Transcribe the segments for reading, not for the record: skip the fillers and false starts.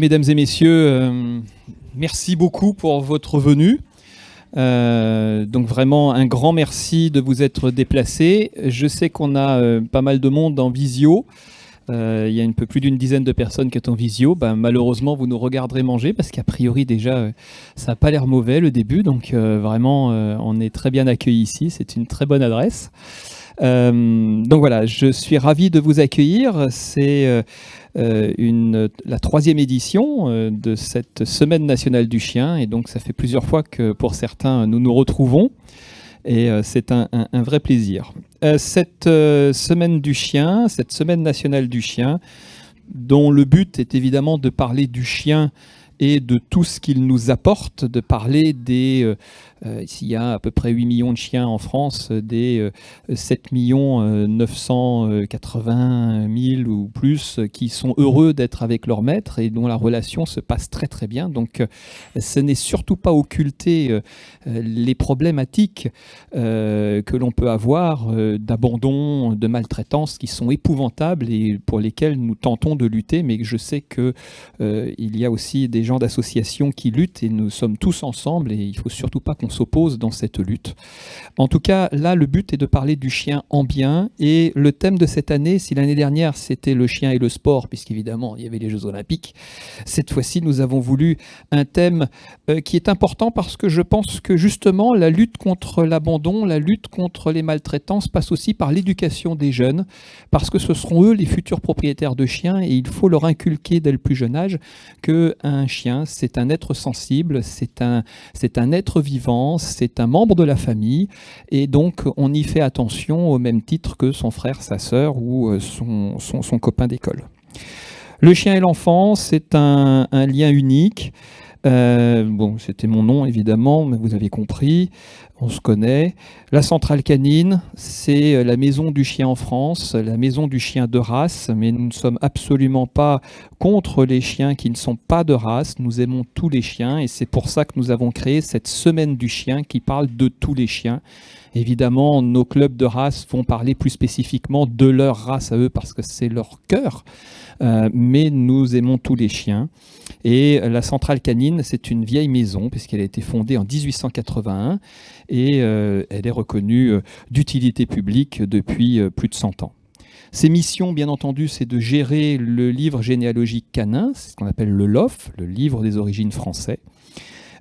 Mesdames et messieurs, merci beaucoup pour votre venue. Donc vraiment un grand merci de vous être déplacés. Je sais qu'on a pas mal de monde en visio. Il y a un peu plus d'une dizaine de personnes qui sont en visio. Malheureusement, vous nous regarderez manger parce qu'a priori déjà, ça n'a pas l'air mauvais le début. Donc vraiment, on est très bien accueillis ici. C'est une très bonne adresse. Donc voilà, je suis ravi de vous accueillir. C'est la troisième édition de cette Semaine nationale du chien. Et donc ça fait plusieurs fois que pour certains, nous nous retrouvons. Et c'est un vrai plaisir. Cette Semaine du chien, cette Semaine nationale du chien, dont le but est évidemment de parler du chien et de tout ce qu'il nous apporte, de parler des... s'il y a à peu près 8 millions de chiens en France, des 7 980 000 ou plus qui sont heureux d'être avec leur maître et dont la relation se passe très très bien. Donc ce n'est surtout pas occulter les problématiques que l'on peut avoir d'abandon, de maltraitance qui sont épouvantables et pour lesquelles nous tentons de lutter, mais je sais qu'il y a aussi des gens d'associations qui luttent et nous sommes tous ensemble et il ne faut surtout pas qu'on s'oppose dans cette lutte. En tout cas, là, le but est de parler du chien en bien et le thème de cette année, si l'année dernière c'était le chien et le sport, puisqu'évidemment il y avait les Jeux Olympiques, cette fois-ci nous avons voulu un thème qui est important parce que je pense que justement la lutte contre l'abandon, la lutte contre les maltraitances passe aussi par l'éducation des jeunes parce que ce seront eux les futurs propriétaires de chiens et il faut leur inculquer dès le plus jeune âge qu'un chien c'est un être sensible, c'est un être vivant, c'est un membre de la famille et donc on y fait attention au même titre que son frère, sa sœur ou son copain d'école. Le chien et l'enfant, c'est un lien unique. Bon, c'était mon nom évidemment, mais vous avez compris, on se connaît. La centrale canine, c'est la maison du chien en France, la maison du chien de race, mais nous ne sommes absolument pas contre les chiens qui ne sont pas de race. Nous aimons tous les chiens et c'est pour ça que nous avons créé cette semaine du chien qui parle de tous les chiens. Évidemment, nos clubs de race vont parler plus spécifiquement de leur race à eux parce que c'est leur cœur, mais nous aimons tous les chiens. Et la centrale canine, c'est une vieille maison puisqu'elle a été fondée en 1881 et elle est reconnue d'utilité publique depuis plus de 100 ans. Ses missions, bien entendu, c'est de gérer le livre généalogique canin, c'est ce qu'on appelle le LOF, le livre des origines français.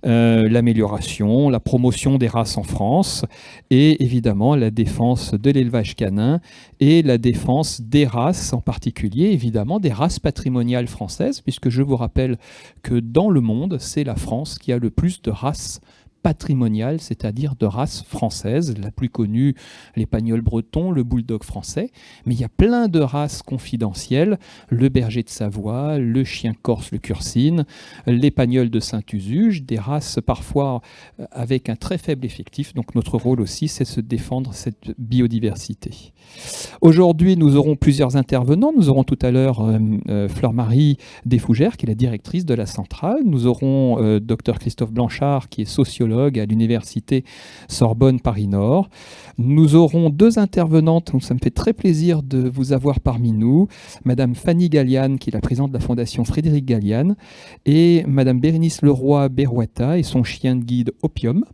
L'amélioration, la promotion des races en France et évidemment la défense de l'élevage canin et la défense des races, en particulier évidemment des races patrimoniales françaises, puisque je vous rappelle que dans le monde, c'est la France qui a le plus de races patrimoniale, c'est-à-dire de race française, la plus connue, l'épagnol breton, le bulldog français, mais il y a plein de races confidentielles, le berger de Savoie, le chien corse, le cursine, l'épagnol de Saint-Usuge, des races parfois avec un très faible effectif, donc notre rôle aussi, c'est de se défendre cette biodiversité. Aujourd'hui, nous aurons plusieurs intervenants, nous aurons tout à l'heure Fleur-Marie Desfougères, qui est la directrice de la centrale, nous aurons Dr Christophe Blanchard, qui est sociologue à l'université Sorbonne Paris-Nord. Nous aurons deux intervenantes, donc ça me fait très plaisir de vous avoir parmi nous. Madame Fanny Galliane, qui est la présidente de la Fondation Frédéric Galliane, et Madame Bérénice Leroy-Berrouata et son chien de guide Opium,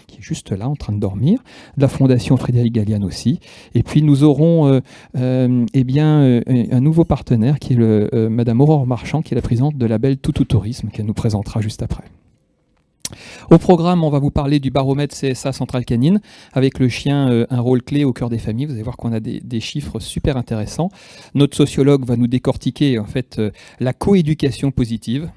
qui est juste là en train de dormir, de la Fondation Frédéric Galliane aussi. Et puis nous aurons un nouveau partenaire qui est Madame Aurore Marchand, qui est la présidente de Label Toutou Tourisme, qu'elle nous présentera juste après. Au programme, on va vous parler du baromètre CSA Centrale Canine, avec le chien un rôle clé au cœur des familles. Vous allez voir qu'on a des chiffres super intéressants. Notre sociologue va nous décortiquer en fait la coéducation positive.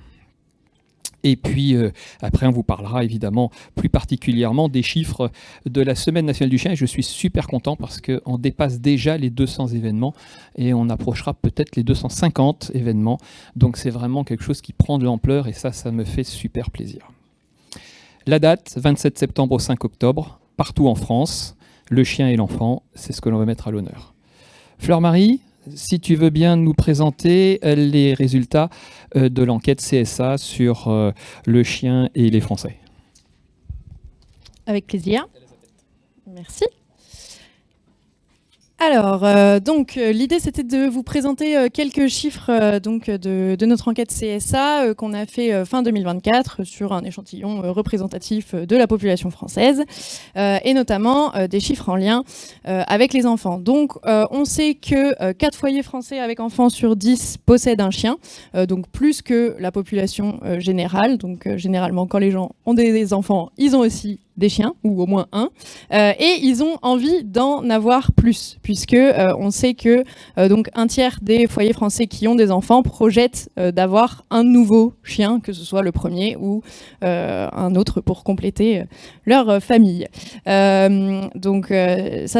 Et puis après, on vous parlera évidemment plus particulièrement des chiffres de la Semaine nationale du chien. Et je suis super content parce qu'on dépasse déjà les 200 événements et on approchera peut-être les 250 événements. Donc c'est vraiment quelque chose qui prend de l'ampleur et ça me fait super plaisir. La date, 27 septembre au 5 octobre, partout en France, le chien et l'enfant, c'est ce que l'on va mettre à l'honneur. Fleur-Marie, si tu veux bien nous présenter les résultats de l'enquête CSA sur le chien et les Français. Avec plaisir. Merci. Alors, l'idée c'était de vous présenter quelques chiffres de notre enquête CSA qu'on a fait fin 2024 sur un échantillon représentatif de la population française et notamment des chiffres en lien avec les enfants. Donc, on sait que 4 foyers français avec enfants sur 10 possèdent un chien, donc plus que la population générale. Donc, généralement, quand les gens ont des enfants, ils ont aussi des chiens, ou au moins un, et ils ont envie d'en avoir plus, puisque on sait que donc un tiers des foyers français qui ont des enfants projettent d'avoir un nouveau chien, que ce soit le premier ou un autre pour compléter leur famille. Ça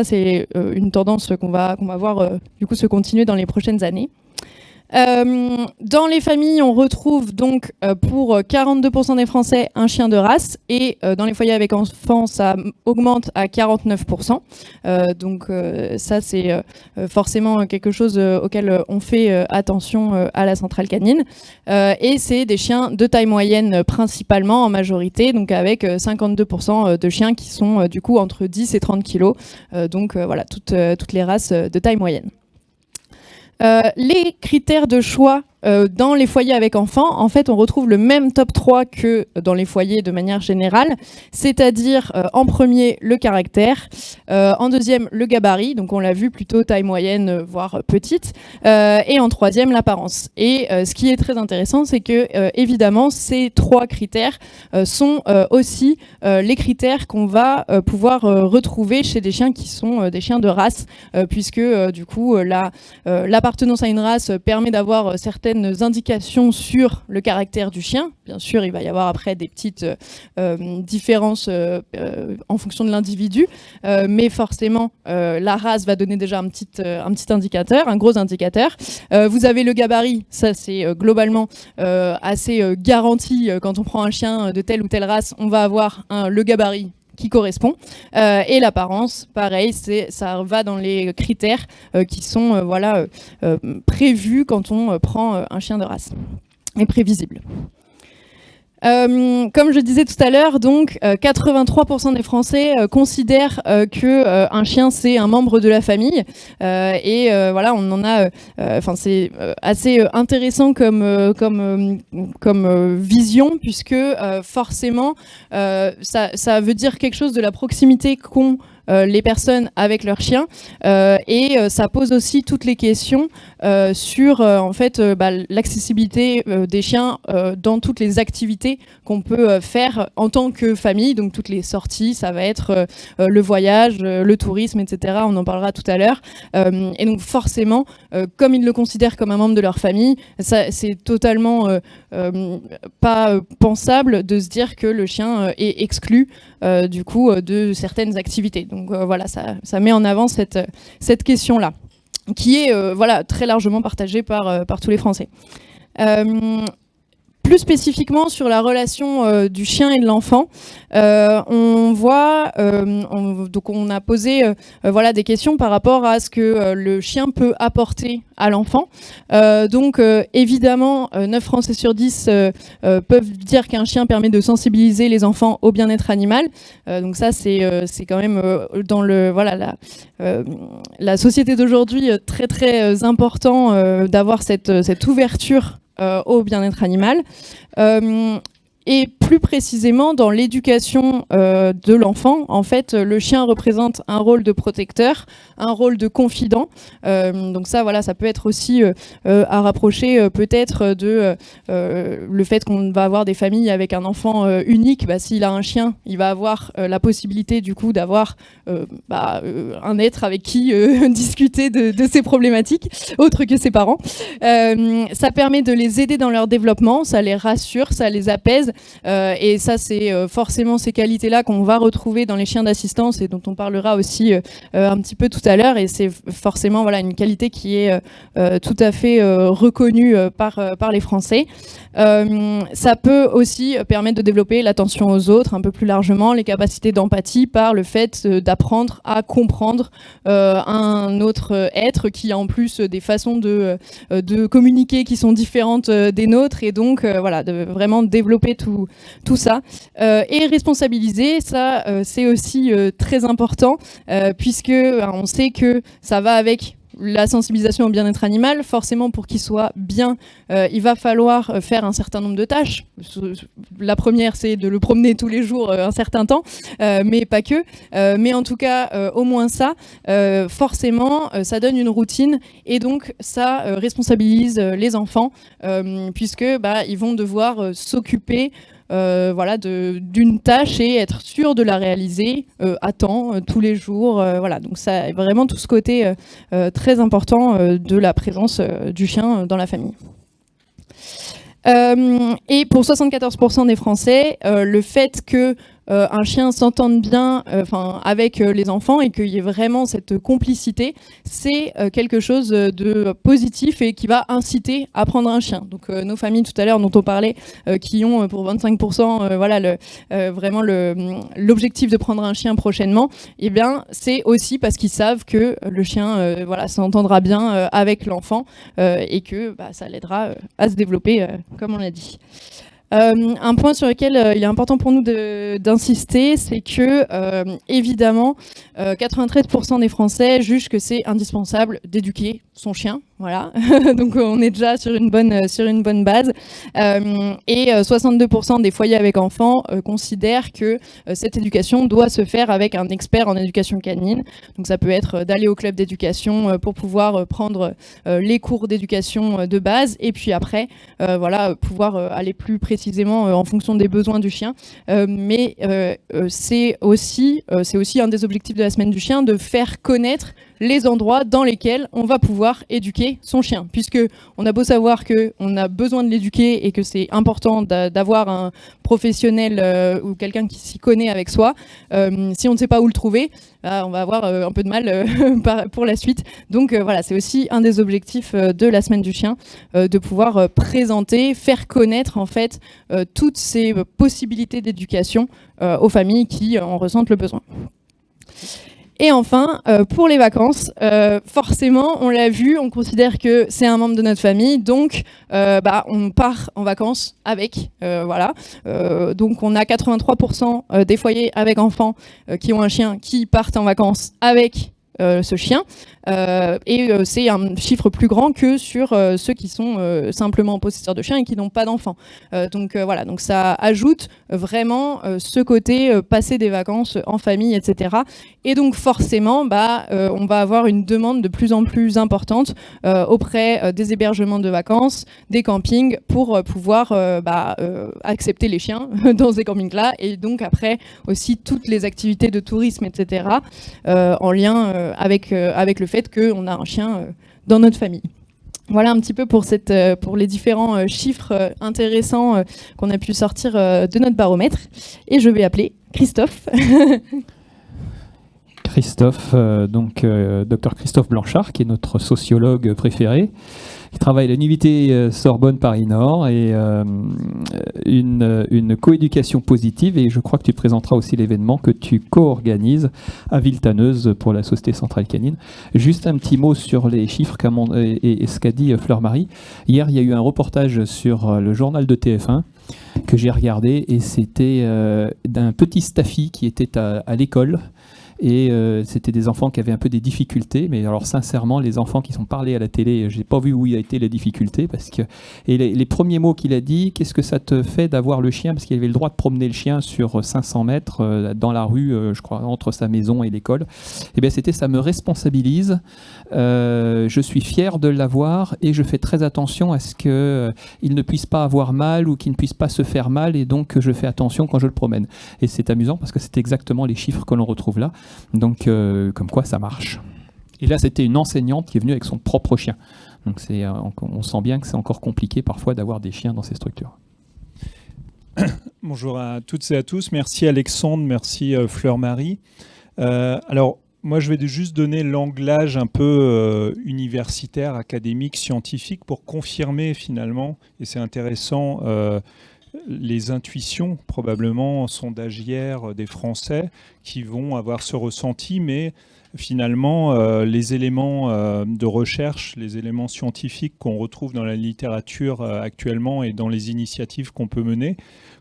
c'est une tendance qu'on va voir du coup se continuer dans les prochaines années. Dans les familles, on retrouve donc pour 42% des Français un chien de race et dans les foyers avec enfants, ça augmente à 49%. Ça, c'est forcément quelque chose auquel on fait attention à la centrale canine. Et c'est des chiens de taille moyenne principalement en majorité, donc avec 52% de chiens qui sont du coup entre 10 et 30 kilos. Voilà, toutes les races de taille moyenne. Les critères de choix dans les foyers avec enfants, en fait, on retrouve le même top 3 que dans les foyers de manière générale, c'est-à-dire en premier, le caractère, en deuxième, le gabarit, donc on l'a vu plutôt taille moyenne, voire petite, et en troisième, l'apparence. Et ce qui est très intéressant, c'est que, évidemment, ces 3 critères sont aussi les critères qu'on va pouvoir retrouver chez des chiens qui sont des chiens de race, puisque, du coup, l'appartenance à une race permet d'avoir certaines indications sur le caractère du chien. Bien sûr, il va y avoir après des petites différences en fonction de l'individu, mais forcément, la race va donner déjà un petit indicateur, un gros indicateur. Vous avez le gabarit, ça c'est globalement assez garanti. Quand on prend un chien de telle ou telle race, on va avoir le gabarit qui correspond. Et l'apparence, pareil, ça va dans les critères qui sont prévus quand on prend un chien de race et prévisible. Comme je disais tout à l'heure, donc 83% des Français considèrent que un chien c'est un membre de la famille voilà, on en a c'est assez intéressant comme vision puisque forcément ça veut dire quelque chose de la proximité qu'ont les personnes avec leurs chiens et ça pose aussi toutes les questions sur l'accessibilité des chiens dans toutes les activités qu'on peut faire en tant que famille, donc toutes les sorties, ça va être le voyage, le tourisme, etc. On en parlera tout à l'heure. Et donc forcément, comme ils le considèrent comme un membre de leur famille, c'est totalement pas pensable de se dire que le chien est exclu du coup de certaines activités. Donc voilà, ça met en avant cette question-là, qui est très largement partagée par tous les Français. Plus spécifiquement sur la relation du chien et de l'enfant, on voit, donc on a posé des questions par rapport à ce que le chien peut apporter à l'enfant. Évidemment, 9 Français sur 10 peuvent dire qu'un chien permet de sensibiliser les enfants au bien-être animal. Donc ça, c'est quand même dans la société d'aujourd'hui très très important d'avoir cette ouverture au bien-être animal. Et plus précisément, dans l'éducation de l'enfant, en fait, le chien représente un rôle de protecteur, un rôle de confident. Donc ça, voilà, ça peut être aussi à rapprocher peut-être de le fait qu'on va avoir des familles avec un enfant unique. S'il a un chien, il va avoir la possibilité du coup d'avoir un être avec qui discuter de ses problématiques, autre que ses parents. Ça permet de les aider dans leur développement, ça les rassure, ça les apaise. Et ça, c'est forcément ces qualités-là qu'on va retrouver dans les chiens d'assistance et dont on parlera aussi un petit peu tout à l'heure. Et c'est forcément une qualité qui est tout à fait reconnue par les Français. Ça peut aussi permettre de développer l'attention aux autres un peu plus largement, les capacités d'empathie par le fait d'apprendre à comprendre un autre être qui a en plus des façons de communiquer qui sont différentes des nôtres et donc de vraiment développer tout ça. Et responsabiliser, ça, c'est aussi très important, puisque on sait que ça va avec la sensibilisation au bien-être animal. Forcément, pour qu'il soit bien, il va falloir faire un certain nombre de tâches. La première, c'est de le promener tous les jours un certain temps, mais pas que. Mais en tout cas, au moins ça, forcément, ça donne une routine et donc ça responsabilise les enfants, puisque ils vont devoir s'occuper voilà, d'une tâche et être sûr de la réaliser à temps, tous les jours. Voilà. Donc ça est vraiment tout ce côté très important de la présence du chien dans la famille. Et pour 74% des Français, le fait que un chien s'entende bien avec les enfants et qu'il y ait vraiment cette complicité, c'est quelque chose de positif et qui va inciter à prendre un chien. Donc nos familles tout à l'heure dont on parlait, qui ont pour 25% vraiment l'objectif de prendre un chien prochainement, eh bien c'est aussi parce qu'ils savent que le chien s'entendra bien avec l'enfant et que ça l'aidera à se développer, comme on l'a dit. Un point sur lequel il est important pour nous d'insister, c'est que évidemment 93% des Français jugent que c'est indispensable d'éduquer son chien. Voilà, donc on est déjà sur une bonne base. Et 62% des foyers avec enfants considèrent que cette éducation doit se faire avec un expert en éducation canine. Donc ça peut être d'aller au club d'éducation pour pouvoir prendre les cours d'éducation de base et puis après pouvoir aller plus précisément en fonction des besoins du chien. Mais c'est aussi un des objectifs de la semaine du chien, de faire connaître les endroits dans lesquels on va pouvoir éduquer son chien. Puisque on a beau savoir qu'on a besoin de l'éduquer et que c'est important d'avoir un professionnel ou quelqu'un qui s'y connaît avec soi, si on ne sait pas où le trouver, on va avoir un peu de mal pour la suite. Donc voilà, c'est aussi un des objectifs de la semaine du chien, de pouvoir présenter, faire connaître en fait toutes ces possibilités d'éducation aux familles qui en ressentent le besoin. Et enfin, pour les vacances, forcément, on l'a vu, on considère que c'est un membre de notre famille, donc on part en vacances avec. Donc on a 83% des foyers avec enfants qui ont un chien qui partent en vacances avec ce chien. C'est un chiffre plus grand que sur ceux qui sont simplement possesseurs de chiens et qui n'ont pas d'enfants. Donc ça ajoute vraiment ce côté passer des vacances en famille, etc. Et donc forcément, on va avoir une demande de plus en plus importante auprès des hébergements de vacances, des campings, pour pouvoir accepter les chiens dans ces campings-là, et donc après aussi toutes les activités de tourisme, etc. En lien avec le fait qu'on a un chien dans notre famille. Voilà un petit peu pour les différents chiffres intéressants qu'on a pu sortir de notre baromètre. Et je vais appeler Christophe. Christophe, docteur Christophe Blanchard, qui est notre sociologue préféré, qui travaille à l'Université Sorbonne Paris-Nord et une coéducation positive. Et je crois que tu présenteras aussi l'événement que tu co-organises à Villetaneuse pour la Société Centrale Canine. Juste un petit mot sur les chiffres et ce qu'a dit Fleur-Marie. Hier, il y a eu un reportage sur le journal de TF1 que j'ai regardé, et c'était d'un petit staffy qui était à l'école. Et c'était des enfants qui avaient un peu des difficultés, mais alors sincèrement, les enfants qui sont parlés à la télé, j'ai pas vu où il a été les difficultés, parce que les premiers mots qu'il a dit, qu'est-ce que ça te fait d'avoir le chien, parce qu'il avait le droit de promener le chien sur 500 mètres dans la rue, je crois, entre sa maison et l'école. Et bien c'était, ça me responsabilise, je suis fier de l'avoir et je fais très attention à ce qu'il ne puisse pas avoir mal ou qu'il ne puisse pas se faire mal, et donc je fais attention quand je le promène. Et c'est amusant parce que c'est exactement les chiffres que l'on retrouve là. Donc, comme quoi ça marche. Et là, c'était une enseignante qui est venue avec son propre chien. Donc, on sent bien que c'est encore compliqué parfois d'avoir des chiens dans ces structures. Bonjour à toutes et à tous. Merci Alexandre, merci Fleur-Marie. Alors, moi, je vais juste donner l'anglage un peu universitaire, académique, scientifique pour confirmer finalement, et c'est intéressant, les intuitions probablement sondagières des Français qui vont avoir ce ressenti, mais finalement, les éléments de recherche, les éléments scientifiques qu'on retrouve dans la littérature actuellement et dans les initiatives qu'on peut mener,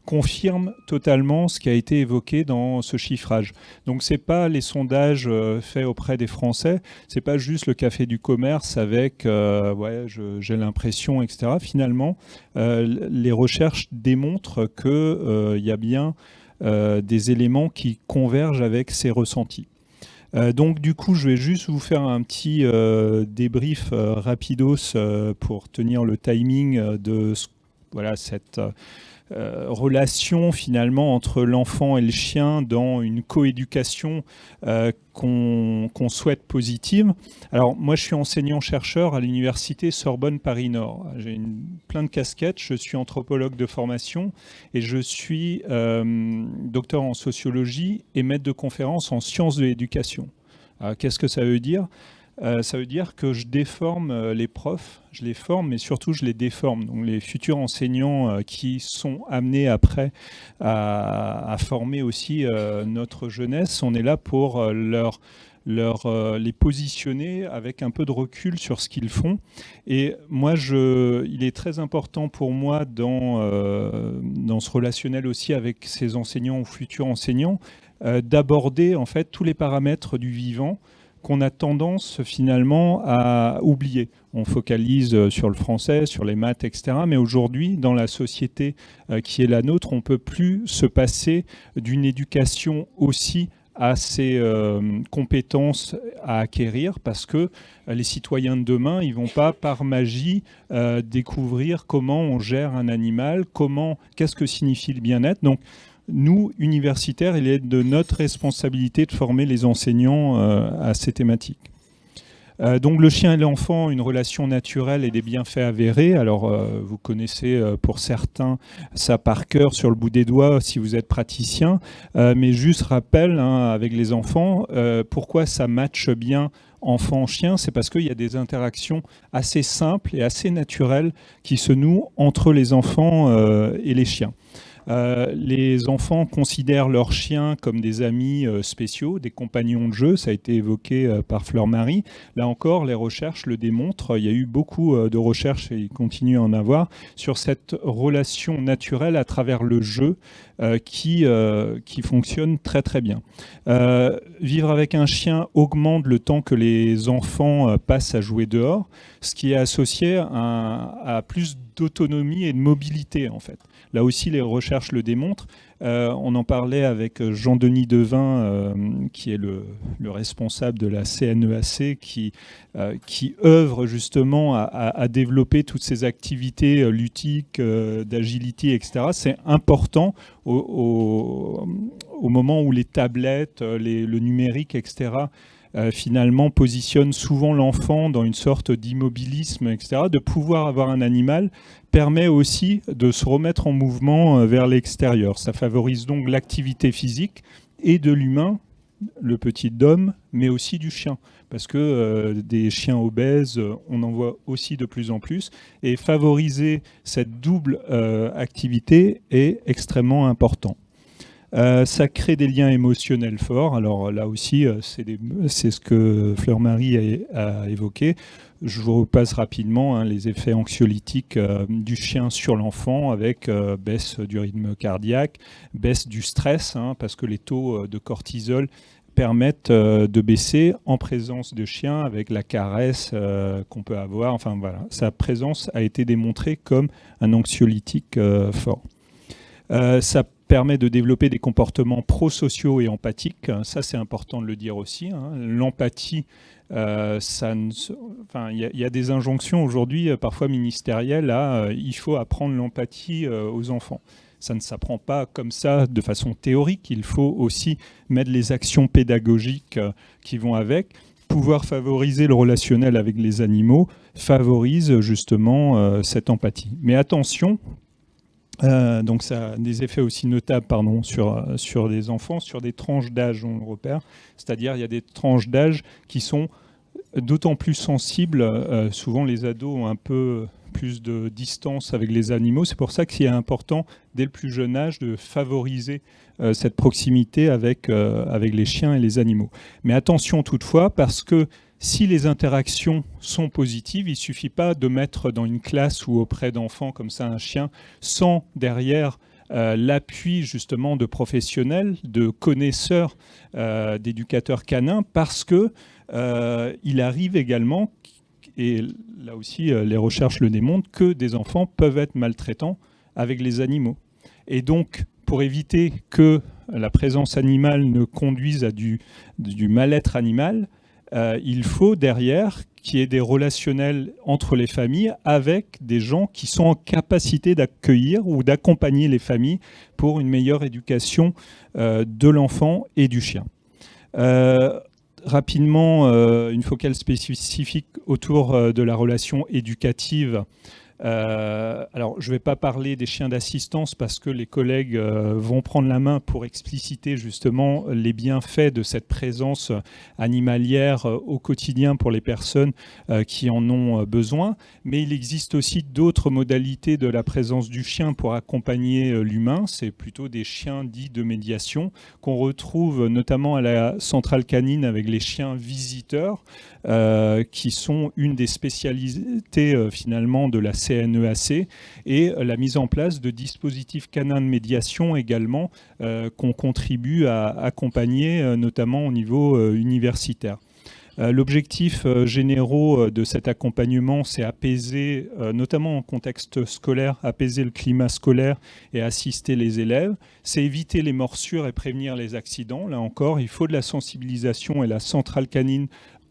confirment totalement ce qui a été évoqué dans ce chiffrage. Donc ce n'est pas les sondages faits auprès des Français, ce n'est pas juste le café du commerce avec ouais, j'ai l'impression, etc. Finalement, les recherches démontrent qu'il y a bien des éléments qui convergent avec ces ressentis. Donc du coup, je vais juste vous faire un petit débrief rapidos pour tenir le timing de voilà, cette relation finalement entre l'enfant et le chien dans une coéducation qu'on souhaite positive. Alors moi je suis enseignant-chercheur à l'université Sorbonne Paris-Nord. J'ai plein de casquettes, je suis anthropologue de formation et je suis docteur en sociologie et maître de conférences en sciences de l'éducation. Qu'est-ce que ça veut dire ? Ça veut dire que je déforme les profs, je les forme, mais surtout je les déforme. Donc les futurs enseignants qui sont amenés après à former aussi notre jeunesse, on est là pour les positionner avec un peu de recul sur ce qu'ils font. Et moi, il est très important pour moi dans ce relationnel aussi avec ces enseignants ou futurs enseignants, d'aborder en fait tous les paramètres du vivant qu'on a tendance finalement à oublier. On focalise sur le français, sur les maths, etc. Mais aujourd'hui, dans la société qui est la nôtre, on ne peut plus se passer d'une éducation aussi à ces compétences à acquérir parce que les citoyens de demain, ils ne vont pas par magie découvrir comment on gère un animal, qu'est-ce que signifie le bien-être. Donc, nous, universitaires, il est de notre responsabilité de former les enseignants à ces thématiques. Donc le chien et l'enfant, une relation naturelle et des bienfaits avérés. Alors vous connaissez pour certains ça par cœur sur le bout des doigts si vous êtes praticien, mais juste rappel avec les enfants, pourquoi ça matche bien enfant-chien, c'est parce qu'il y a des interactions assez simples et assez naturelles qui se nouent entre les enfants et les chiens. Les enfants considèrent leurs chiens comme des amis spéciaux, des compagnons de jeu, ça a été évoqué par Fleur-Marie. Là encore, les recherches le démontrent, il y a eu beaucoup de recherches, et il continue à en avoir, sur cette relation naturelle à travers le jeu qui fonctionne très très bien. Vivre avec un chien augmente le temps que les enfants passent à jouer dehors, ce qui est associé à plus d'autonomie et de mobilité en fait. Là aussi, les recherches le démontrent. On en parlait avec Jean-Denis Devin, qui est le responsable de la CNEAC, qui œuvre justement à développer toutes ces activités ludiques, d'agility, etc. C'est important au moment où les tablettes, le numérique, etc., finalement positionne souvent l'enfant dans une sorte d'immobilisme, etc. De pouvoir avoir un animal permet aussi de se remettre en mouvement vers l'extérieur. Ça favorise donc l'activité physique et de l'humain, le petit homme, mais aussi du chien. Parce que des chiens obèses, on en voit aussi de plus en plus. Et favoriser cette double activité est extrêmement important. Ça crée des liens émotionnels forts. Alors là aussi, c'est ce que Fleur-Marie a évoqué. Je vous repasse rapidement les effets anxiolytiques du chien sur l'enfant avec baisse du rythme cardiaque, baisse du stress, parce que les taux de cortisol permettent de baisser en présence de chiens avec la caresse qu'on peut avoir. Enfin voilà, sa présence a été démontrée comme un anxiolytique fort. Ça permet de développer des comportements prosociaux et empathiques. Ça, c'est important de le dire aussi. L'empathie, il y a des injonctions aujourd'hui, parfois ministérielles, il faut apprendre l'empathie aux enfants. Ça ne s'apprend pas comme ça de façon théorique. Il faut aussi mettre les actions pédagogiques qui vont avec. Pouvoir favoriser le relationnel avec les animaux favorise justement cette empathie. Mais attention, donc ça a des effets aussi notables sur les enfants, sur des tranches d'âge, on le repère. C'est-à-dire il y a des tranches d'âge qui sont d'autant plus sensibles. Souvent les ados ont un peu plus de distance avec les animaux. C'est pour ça qu'il est important, dès le plus jeune âge, de favoriser cette proximité avec les chiens et les animaux. Mais attention toutefois, parce que si les interactions sont positives, il ne suffit pas de mettre dans une classe ou auprès d'enfants comme ça un chien sans derrière l'appui justement de professionnels, de connaisseurs, d'éducateurs canins, parce que il arrive également, et là aussi les recherches le démontrent, que des enfants peuvent être maltraitants avec les animaux. Et donc, pour éviter que la présence animale ne conduise à du mal-être animal, il faut derrière qu'il y ait des relationnels entre les familles avec des gens qui sont en capacité d'accueillir ou d'accompagner les familles pour une meilleure éducation de l'enfant et du chien. Rapidement, une focale spécifique autour de la relation éducative. Alors, je ne vais pas parler des chiens d'assistance parce que les collègues vont prendre la main pour expliciter justement les bienfaits de cette présence animalière au quotidien pour les personnes qui en ont besoin. Mais il existe aussi d'autres modalités de la présence du chien pour accompagner l'humain. C'est plutôt des chiens dits de médiation qu'on retrouve notamment à la centrale canine avec les chiens visiteurs qui sont une des spécialités finalement de la CNEAC, et la mise en place de dispositifs canins de médiation également qu'on contribue à accompagner notamment au niveau universitaire. L'objectif généraux de cet accompagnement, c'est apaiser, notamment en contexte scolaire, apaiser le climat scolaire et assister les élèves. C'est éviter les morsures et prévenir les accidents. Là encore, il faut de la sensibilisation, et la centrale canine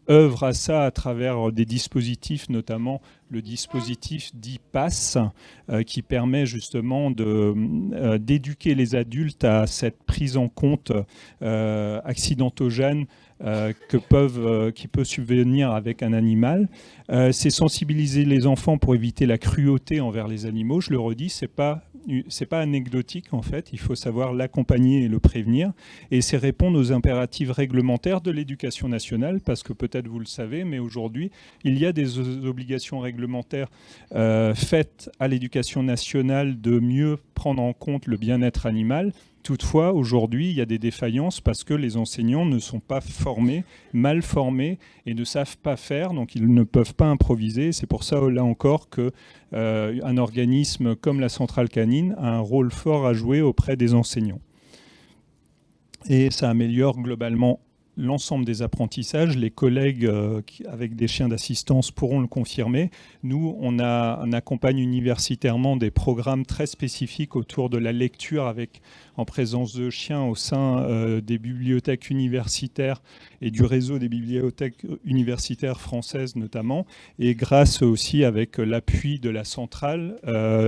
œuvre à ça à travers des dispositifs, notamment le dispositif dit PASS, qui permet justement d'éduquer les adultes à cette prise en compte accidentogène qui peut subvenir avec un animal. C'est sensibiliser les enfants pour éviter la cruauté envers les animaux. Je le redis, c'est pas anecdotique en fait, il faut savoir l'accompagner et le prévenir, et c'est répondre aux impératifs réglementaires de l'éducation nationale, parce que peut-être vous le savez, mais aujourd'hui il y a des obligations réglementaires faites à l'éducation nationale de mieux prendre en compte le bien-être animal. Toutefois, aujourd'hui, il y a des défaillances parce que les enseignants ne sont pas formés, mal formés, et ne savent pas faire, donc ils ne peuvent pas improviser. C'est pour ça, là encore, qu'un organisme comme la centrale canine a un rôle fort à jouer auprès des enseignants. Et ça améliore globalement l'ensemble des apprentissages. Les collègues avec des chiens d'assistance pourront le confirmer. Nous, on accompagne universitairement des programmes très spécifiques autour de la lecture en présence de chiens au sein des bibliothèques universitaires et du réseau des bibliothèques universitaires françaises notamment. Et grâce aussi avec l'appui de la centrale,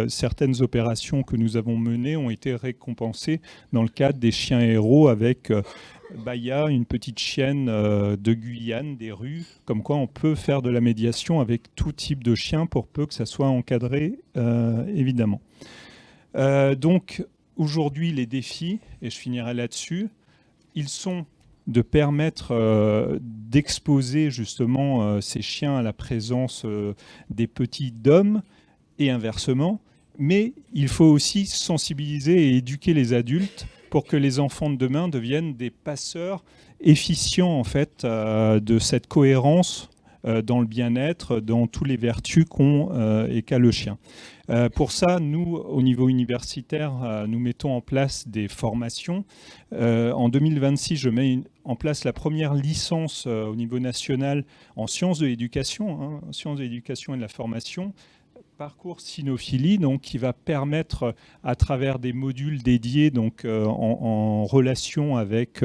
certaines opérations que nous avons menées ont été récompensées dans le cadre des chiens héros avec Baya, une petite chienne de Guyane, des rues, comme quoi on peut faire de la médiation avec tout type de chien pour peu que ça soit encadré, évidemment. Donc aujourd'hui, les défis, et je finirai là-dessus, ils sont de permettre d'exposer justement ces chiens à la présence des petits d'hommes et inversement, mais il faut aussi sensibiliser et éduquer les adultes pour que les enfants de demain deviennent des passeurs efficients en fait, de cette cohérence dans le bien-être, dans toutes les vertus qu'a le chien. Pour ça, nous, au niveau universitaire, nous mettons en place des formations. En 2026, je mets en place la première licence au niveau national en sciences de l'éducation, sciences de l'éducation et de la formation, parcours cynophilie, donc qui va permettre à travers des modules dédiés, donc en relation avec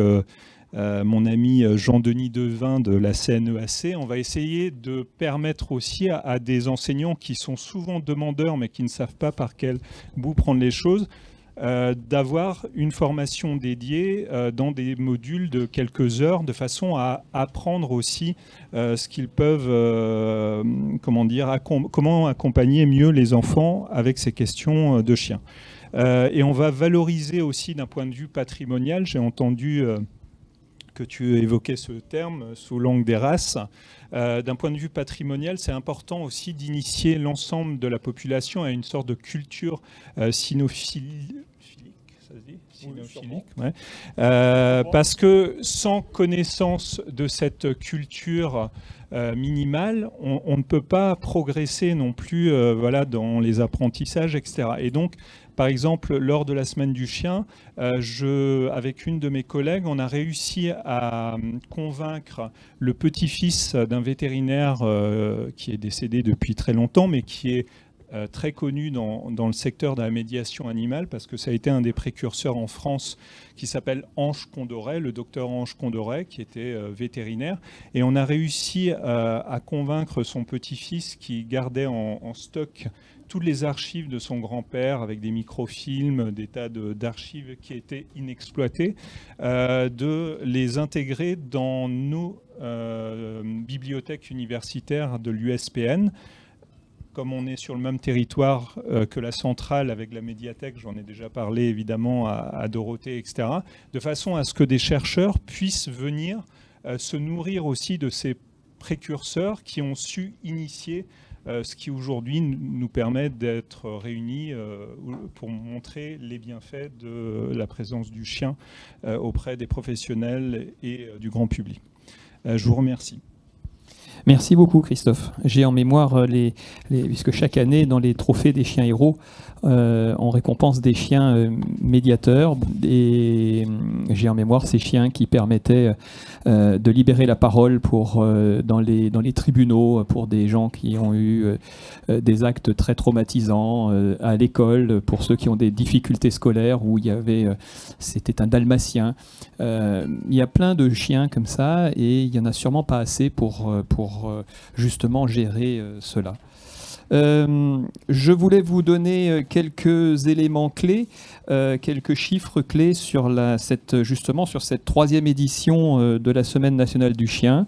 mon ami Jean-Denis Devin de la CNEAC, on va essayer de permettre aussi à des enseignants qui sont souvent demandeurs mais qui ne savent pas par quel bout prendre les choses, d'avoir une formation dédiée dans des modules de quelques heures, de façon à apprendre aussi ce qu'ils peuvent, comment accompagner mieux les enfants avec ces questions de chiens. Et on va valoriser aussi d'un point de vue patrimonial. J'ai entendu que tu évoquais ce terme sous l'angle des races. D'un point de vue patrimonial, c'est important aussi d'initier l'ensemble de la population à une sorte de culture cynophilique. Ça se dit ? Cynophilique, ouais. Parce que sans connaissance de cette culture minimale, on ne peut pas progresser non plus voilà, dans les apprentissages, etc. Et donc, par exemple, lors de la semaine du chien, avec une de mes collègues, on a réussi à convaincre le petit-fils d'un vétérinaire qui est décédé depuis très longtemps, mais qui est très connu dans le secteur de la médiation animale, parce que ça a été un des précurseurs en France, qui s'appelle Ange Condoret, le docteur Ange Condoret, qui était vétérinaire. Et on a réussi à convaincre son petit-fils, qui gardait en stock toutes les archives de son grand-père, avec des microfilms, des tas d'archives qui étaient inexploitées, de les intégrer dans nos bibliothèques universitaires de l'USPN. Comme on est sur le même territoire que la centrale avec la médiathèque, j'en ai déjà parlé évidemment à Dorothée, etc., de façon à ce que des chercheurs puissent venir se nourrir aussi de ces précurseurs qui ont su initier ce qui aujourd'hui nous permet d'être réunis pour montrer les bienfaits de la présence du chien auprès des professionnels et du grand public. Je vous remercie. Merci beaucoup Christophe. J'ai en mémoire, puisque chaque année dans les trophées des chiens héros, on récompense des chiens médiateurs, et j'ai en mémoire ces chiens qui permettaient de libérer la parole dans les tribunaux pour des gens qui ont eu des actes très traumatisants à l'école, pour ceux qui ont des difficultés scolaires, où c'était un dalmatien. Il y a plein de chiens comme ça, et il n'y en a sûrement pas assez pour justement gérer cela. Je voulais vous donner quelques éléments clés, quelques chiffres clés sur cette troisième édition de la Semaine nationale du chien.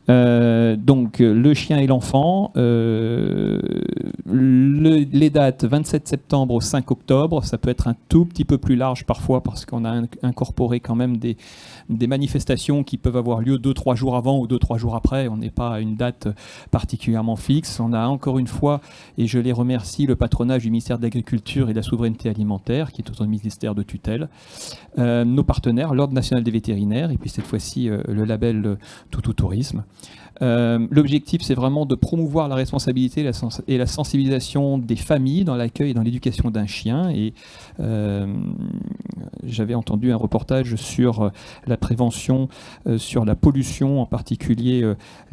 Donc le chien et l'enfant, les dates 27 septembre au 5 octobre, ça peut être un tout petit peu plus large parfois parce qu'on a incorporé quand même des manifestations qui peuvent avoir lieu 2-3 jours avant ou 2-3 jours après. On n'est pas à une date particulièrement fixe. On a encore une fois, et je les remercie, le patronage du ministère de l'Agriculture et de la Souveraineté Alimentaire, qui est un ministère de tutelle, nos partenaires, l'Ordre national des vétérinaires, et puis cette fois-ci le label Toutou Tourisme. L'objectif, c'est vraiment de promouvoir la responsabilité et la sensibilisation des familles dans l'accueil et dans l'éducation d'un chien. Et j'avais entendu un reportage sur la prévention, sur la pollution, en particulier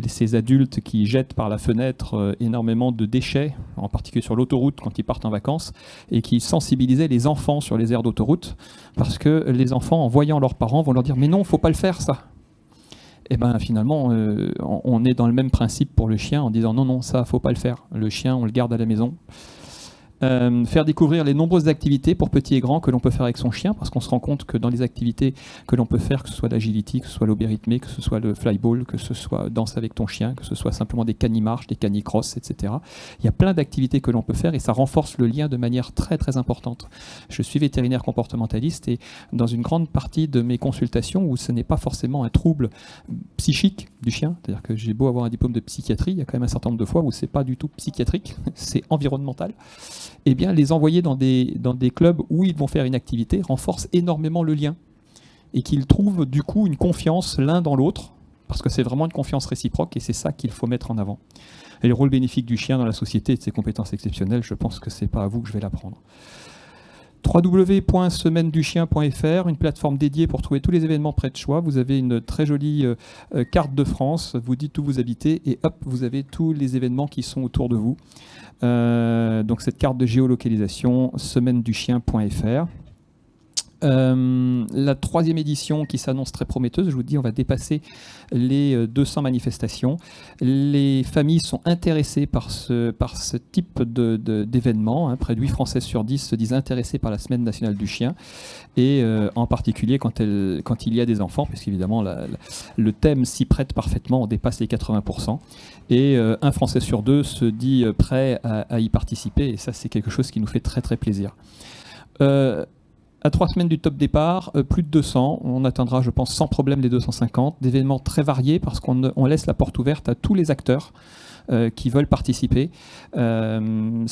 ces adultes qui jettent par la fenêtre énormément de déchets, en particulier sur l'autoroute quand ils partent en vacances, et qui sensibilisaient les enfants sur les aires d'autoroute, parce que les enfants, en voyant leurs parents, vont leur dire « mais non, il ne faut pas le faire ça ». Et bien finalement, on est dans le même principe pour le chien, en disant non, ça, faut pas le faire. Le chien, on le garde à la maison. Faire découvrir les nombreuses activités pour petits et grands que l'on peut faire avec son chien, parce qu'on se rend compte que dans les activités que l'on peut faire, que ce soit l'agility, que ce soit l'auberythmie, que ce soit le flyball, que ce soit danse avec ton chien, que ce soit simplement des canimarches, des canicross, etc. Il y a plein d'activités que l'on peut faire et ça renforce le lien de manière très très importante. Je suis vétérinaire comportementaliste et dans une grande partie de mes consultations où ce n'est pas forcément un trouble psychique du chien, c'est-à-dire que j'ai beau avoir un diplôme de psychiatrie, il y a quand même un certain nombre de fois où c'est pas du tout psychiatrique, c'est environnemental. Eh bien, les envoyer dans des clubs où ils vont faire une activité renforce énormément le lien et qu'ils trouvent du coup une confiance l'un dans l'autre, parce que c'est vraiment une confiance réciproque et c'est ça qu'il faut mettre en avant. Et le rôle bénéfique du chien dans la société et de ses compétences exceptionnelles, je pense que c'est pas à vous que je vais l'apprendre. www.semaine-du-chien.fr, une plateforme dédiée pour trouver tous les événements près de soi. Vous avez une très jolie carte de France, vous dites où vous habitez et hop, vous avez tous les événements qui sont autour de vous. Donc cette carte de géolocalisation, semaine-du-chien.fr. La troisième édition qui s'annonce très prometteuse, je vous dis, on va dépasser les 200 manifestations. Les familles sont intéressées par ce type d'événement. Près de 8 Français sur 10 se disent intéressés par la Semaine nationale du chien. Et en particulier quand il y a des enfants, puisqu'évidemment le thème s'y prête parfaitement, on dépasse les 80%. Et un Français sur 2 se dit prêt à y participer. Et ça, c'est quelque chose qui nous fait très très plaisir. À 3 semaines du top départ, plus de 200. On atteindra, je pense, sans problème les 250. D'événements très variés parce qu'on laisse la porte ouverte à tous les acteurs qui veulent participer. Ça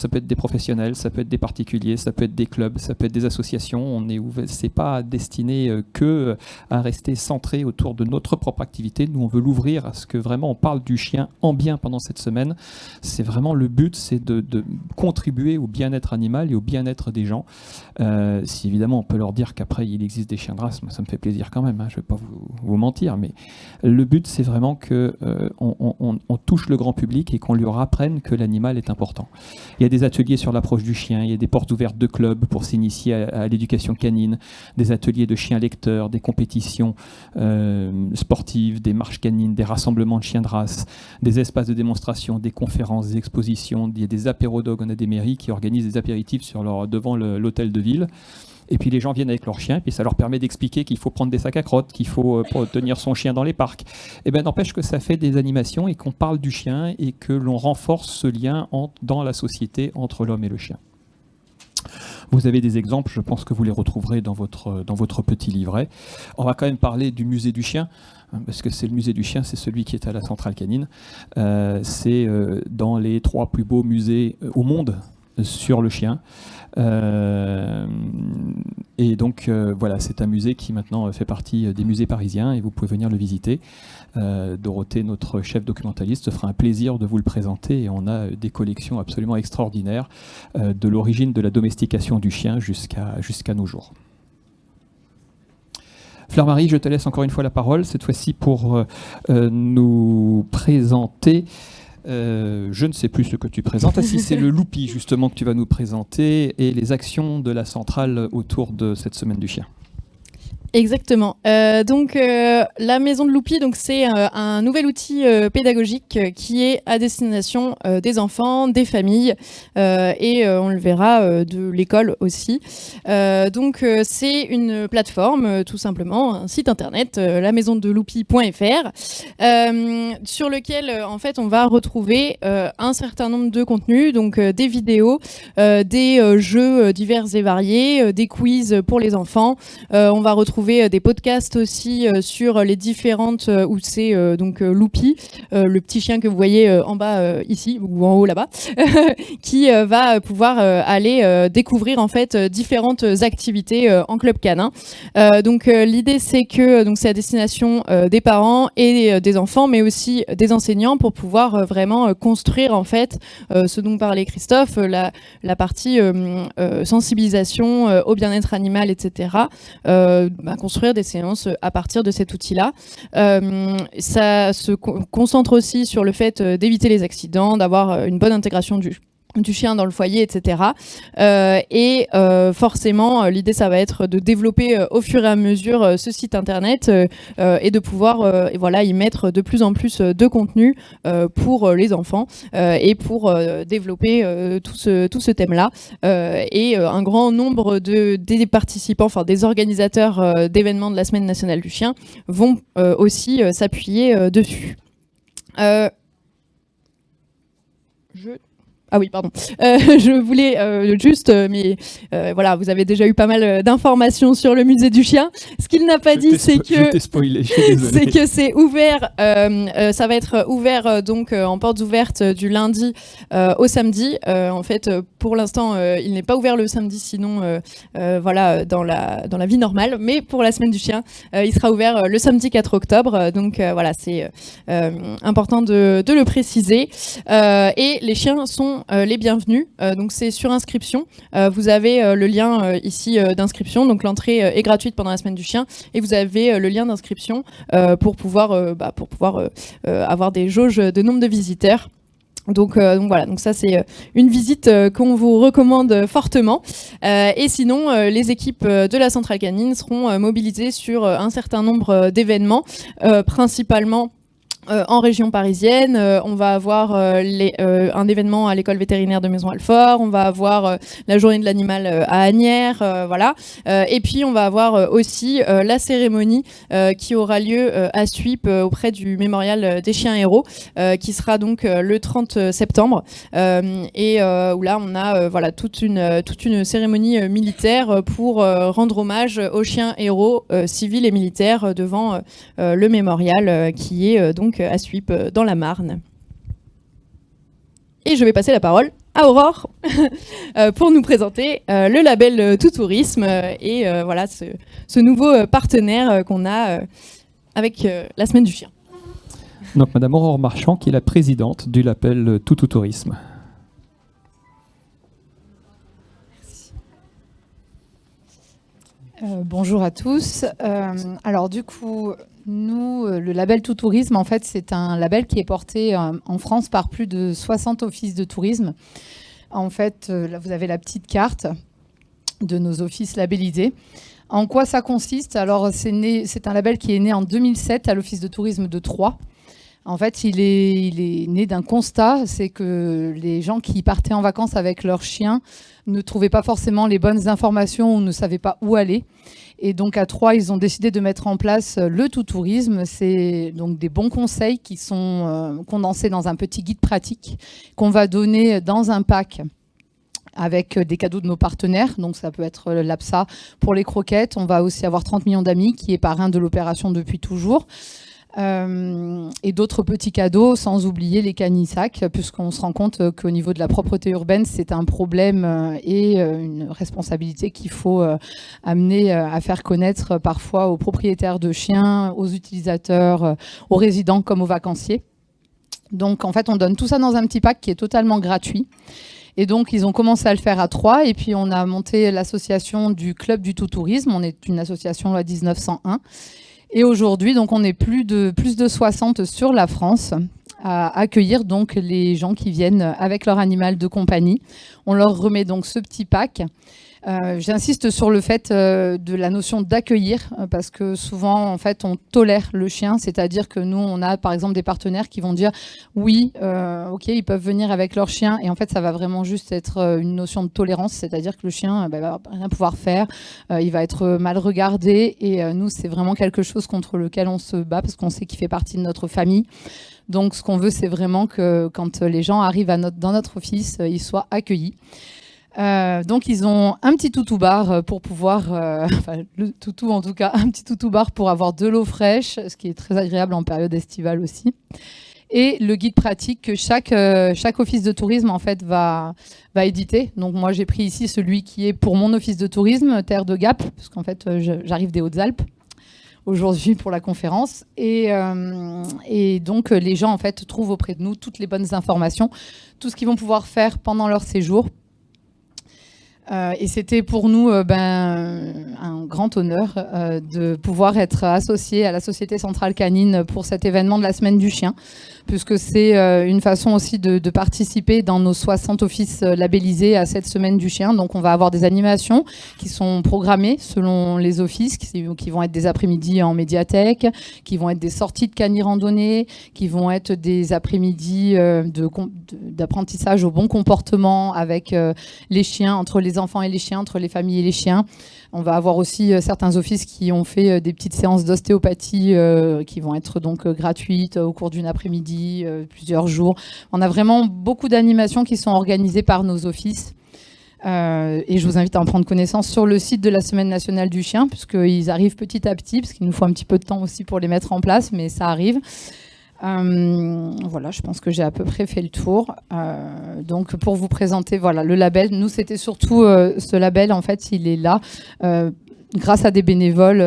peut être des professionnels, ça peut être des particuliers, ça peut être des clubs, ça peut être des associations. C'est pas destiné que à rester centré autour de notre propre activité. Nous, on veut l'ouvrir à ce que vraiment on parle du chien en bien pendant cette semaine. C'est vraiment le but, c'est de contribuer au bien-être animal et au bien-être des gens. Si évidemment on peut leur dire qu'après il existe des chiens de race, moi, ça me fait plaisir quand même, hein, je ne vais pas vous mentir, mais le but c'est vraiment que on touche le grand public et qu'on lui apprenne que l'animal est important. Il y a des ateliers sur l'approche du chien, il y a des portes ouvertes de clubs pour s'initier à l'éducation canine, des ateliers de chiens lecteurs, des compétitions sportives, des marches canines, des rassemblements de chiens de race, des espaces de démonstration, des conférences, des expositions. Il y a des apérodogues, on a des mairies qui organisent des apéritifs devant l'hôtel de ville. Et puis les gens viennent avec leur chien, puis ça leur permet d'expliquer qu'il faut prendre des sacs à crottes, qu'il faut tenir son chien dans les parcs. Et bien n'empêche que ça fait des animations et qu'on parle du chien et que l'on renforce ce lien dans la société entre l'homme et le chien. Vous avez des exemples, je pense que vous les retrouverez dans votre petit livret. On va quand même parler du musée du chien, parce que c'est le musée du chien, c'est celui qui est à la centrale canine. C'est dans les 3 plus beaux musées au monde sur le chien. Et donc voilà, c'est un musée qui maintenant fait partie des musées parisiens et vous pouvez venir le visiter. Dorothée, notre chef documentaliste, se fera un plaisir de vous le présenter et on a des collections absolument extraordinaires de l'origine de la domestication du chien jusqu'à nos jours. Fleur-Marie, je te laisse encore une fois la parole, cette fois-ci pour nous présenter. Je ne sais plus ce que tu présentes. Ah si, c'est le Loupi justement que tu vas nous présenter et les actions de la centrale autour de cette semaine du chien. Exactement. Donc la maison de Loupi, donc c'est un nouvel outil pédagogique qui est à destination des enfants, des familles et on le verra de l'école aussi. Donc c'est une plateforme tout simplement, un site internet, lamaisondeloupi.fr, sur lequel en fait on va retrouver un certain nombre de contenus, donc des vidéos, des jeux divers et variés, des quiz pour les enfants. On va retrouver des podcasts aussi sur les différentes où c'est donc Loupi, le petit chien que vous voyez en bas ici ou en haut là-bas, qui va pouvoir aller découvrir en fait différentes activités en club canin. Donc l'idée c'est que donc c'est à destination des parents et des enfants, mais aussi des enseignants pour pouvoir vraiment construire en fait ce dont parlait Christophe, la partie sensibilisation au bien-être animal, etc. Construire des séances à partir de cet outil-là. Ça se concentre aussi sur le fait d'éviter les accidents, d'avoir une bonne intégration du chien dans le foyer, etc. Forcément, l'idée, ça va être de développer au fur et à mesure ce site internet et de pouvoir y mettre de plus en plus de contenu pour les enfants et pour développer tout ce thème-là. Un grand nombre des participants, enfin des organisateurs d'événements de la Semaine nationale du chien vont aussi s'appuyer dessus. Ah oui, pardon. Je voulais juste, mais voilà, vous avez déjà eu pas mal d'informations sur le musée du chien. Ce qu'il n'a pas dit, c'est que je t'ai spoilé, je suis désolé. C'est que c'est ouvert. Ça va être ouvert donc en portes ouvertes du lundi au samedi. En fait, pour l'instant, il n'est pas ouvert le samedi, sinon voilà, dans la vie normale. Mais pour la semaine du chien, il sera ouvert le samedi 4 octobre. Donc voilà, c'est important de le préciser. Et les chiens sont les bienvenus, donc c'est sur inscription. Vous avez le lien ici d'inscription, donc l'entrée est gratuite pendant la semaine du chien et vous avez le lien d'inscription pour pouvoir avoir des jauges de nombre de visiteurs. Donc voilà, donc ça c'est une visite qu'on vous recommande fortement. Et sinon, les équipes de la centrale canine seront mobilisées sur un certain nombre d'événements, principalement En région parisienne, on va avoir un événement à l'école vétérinaire de Maison-Alfort, on va avoir la journée de l'animal à Asnières, voilà. Et puis on va avoir aussi la cérémonie qui aura lieu à Suippes auprès du mémorial des chiens héros, qui sera donc le 30 septembre, et où là on a voilà toute une cérémonie militaire pour rendre hommage aux chiens héros civils et militaires devant le mémorial qui est donc à Suippes dans la Marne. Et je vais passer la parole à Aurore pour nous présenter le label Tout Tourisme et voilà ce nouveau partenaire qu'on a avec la Semaine du Chien. Donc Madame Aurore Marchand, qui est la présidente du label Tout Tourisme. Bonjour à tous. Alors du coup, nous, le label Tout Tourisme, en fait, c'est un label qui est porté en France par plus de 60 offices de tourisme. En fait, là, vous avez la petite carte de nos offices labellisés. En quoi ça consiste? Alors, c'est un label qui est né en 2007 à l'office de tourisme de Troyes. En fait, il est né d'un constat, c'est que les gens qui partaient en vacances avec leurs chiens ne trouvaient pas forcément les bonnes informations ou ne savaient pas où aller. Et donc à Troyes, ils ont décidé de mettre en place le Tout Tourisme. C'est donc des bons conseils qui sont condensés dans un petit guide pratique qu'on va donner dans un pack avec des cadeaux de nos partenaires. Donc ça peut être l'APSA pour les croquettes. On va aussi avoir 30 millions d'amis qui est parrain de l'opération depuis toujours. Et d'autres petits cadeaux, sans oublier les canissacs, puisqu'on se rend compte qu'au niveau de la propreté urbaine, c'est un problème et une responsabilité qu'il faut amener à faire connaître parfois aux propriétaires de chiens, aux utilisateurs, aux résidents comme aux vacanciers. Donc en fait, on donne tout ça dans un petit pack qui est totalement gratuit. Et donc, ils ont commencé à le faire à Troyes. Et puis, on a monté l'association du Club du Tout Tourisme. On est une association loi 1901. Et aujourd'hui, donc, on est plus de 60 sur la France à accueillir donc les gens qui viennent avec leur animal de compagnie. On leur remet donc ce petit pack. J'insiste sur le fait de la notion d'accueillir, parce que souvent, en fait, on tolère le chien, c'est-à-dire que nous, on a par exemple des partenaires qui vont dire oui, ok, ils peuvent venir avec leur chien, et en fait, ça va vraiment juste être une notion de tolérance, c'est-à-dire que le chien va rien pouvoir faire, il va être mal regardé, et nous, c'est vraiment quelque chose contre lequel on se bat, parce qu'on sait qu'il fait partie de notre famille. Donc, ce qu'on veut, c'est vraiment que quand les gens arrivent dans notre office, ils soient accueillis. Donc ils ont un petit toutou bar pour pouvoir, enfin le toutou en tout cas, un petit toutou bar pour avoir de l'eau fraîche, ce qui est très agréable en période estivale aussi. Et le guide pratique que chaque office de tourisme en fait va éditer. Donc moi j'ai pris ici celui qui est pour mon office de tourisme, Terre de Gap, parce qu'en fait j'arrive des Hautes-Alpes aujourd'hui pour la conférence. Et donc les gens en fait trouvent auprès de nous toutes les bonnes informations, tout ce qu'ils vont pouvoir faire pendant leur séjour. Et c'était pour nous un grand honneur de pouvoir être associé à la Société Centrale Canine pour cet événement de la Semaine du Chien, puisque c'est une façon aussi de participer dans nos 60 offices labellisés à cette Semaine du Chien. Donc on va avoir des animations qui sont programmées selon les offices, qui vont être des après-midi en médiathèque, qui vont être des sorties de cani-randonnée, qui vont être des après-midi d'apprentissage au bon comportement avec les chiens, entre les enfants et les chiens, entre les familles et les chiens. On va avoir aussi certains offices qui ont fait des petites séances d'ostéopathie qui vont être donc gratuites au cours d'une après-midi, plusieurs jours. On a vraiment beaucoup d'animations qui sont organisées par nos offices. Et je vous invite à en prendre connaissance sur le site de la Semaine nationale du chien, puisqu'ils arrivent petit à petit, parce qu'il nous faut un petit peu de temps aussi pour les mettre en place, mais ça arrive. Voilà, je pense que j'ai à peu près fait le tour. Donc pour vous présenter voilà, le label, nous c'était surtout ce label, en fait il est là grâce à des bénévoles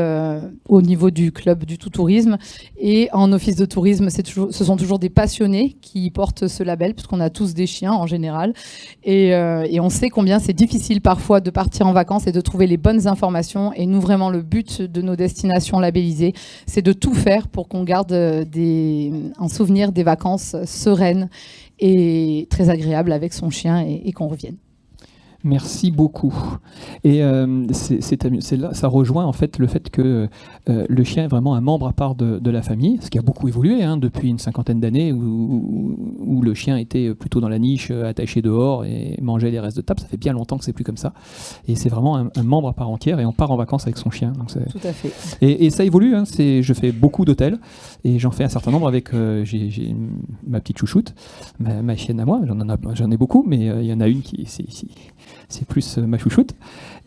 au niveau du club du Tout Tourisme, et en office de tourisme ce sont toujours des passionnés qui portent ce label, puisqu'on a tous des chiens en général, et on sait combien c'est difficile parfois de partir en vacances et de trouver les bonnes informations. Et nous vraiment le but de nos destinations labellisées, c'est de tout faire pour qu'on garde un souvenir des vacances sereines et très agréables avec son chien, et qu'on revienne. Merci beaucoup. Et là, ça rejoint en fait le fait que le chien est vraiment un membre à part de la famille, ce qui a beaucoup évolué depuis une cinquantaine d'années où le chien était plutôt dans la niche, attaché dehors et mangeait les restes de table. Ça fait bien longtemps que c'est plus comme ça. Et c'est vraiment un membre à part entière et on part en vacances avec son chien. Donc Tout à fait. et ça évolue. Je fais beaucoup d'hôtels et j'en fais un certain nombre avec j'ai ma petite chouchoute, ma chienne à moi. J'en ai beaucoup, mais il y en a une qui c'est plus ma chouchoute.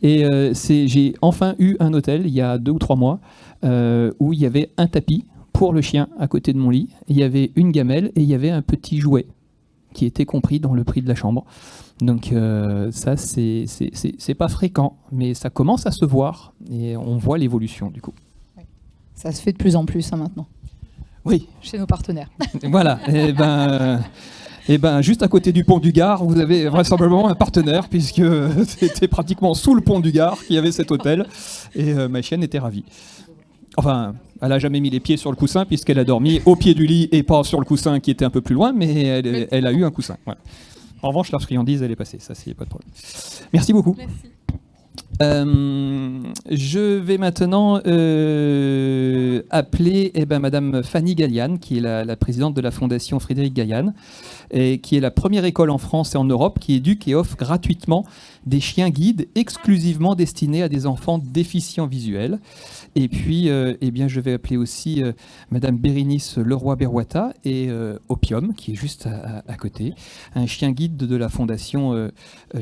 Et j'ai enfin eu un hôtel il y a 2 ou 3 mois où il y avait un tapis pour le chien à côté de mon lit. Il y avait une gamelle et il y avait un petit jouet qui était compris dans le prix de la chambre. Donc ça, c'est pas fréquent, mais ça commence à se voir et on voit l'évolution du coup. Ça se fait de plus en plus maintenant. Oui. Chez nos partenaires. Voilà. Et ben, juste à côté du pont du Gard, vous avez vraisemblablement un partenaire, puisque c'était pratiquement sous le pont du Gard qu'il y avait cet hôtel. Et ma chienne était ravie. Enfin, elle n'a jamais mis les pieds sur le coussin, puisqu'elle a dormi au pied du lit et pas sur le coussin qui était un peu plus loin, mais elle a eu un coussin. Voilà. En revanche, la friandise, elle est passée. Ça, c'est pas de problème. Merci beaucoup. Merci. Je vais maintenant appeler Madame Fanny Galliane, qui est la présidente de la Fondation Frédéric Gaillan, et qui est la première école en France et en Europe qui éduque et offre gratuitement des chiens guides exclusivement destinés à des enfants déficients visuels. Et puis, je vais appeler aussi Madame Bérénice Leroy-Berwata et Opium, qui est juste à côté, un chien guide de la Fondation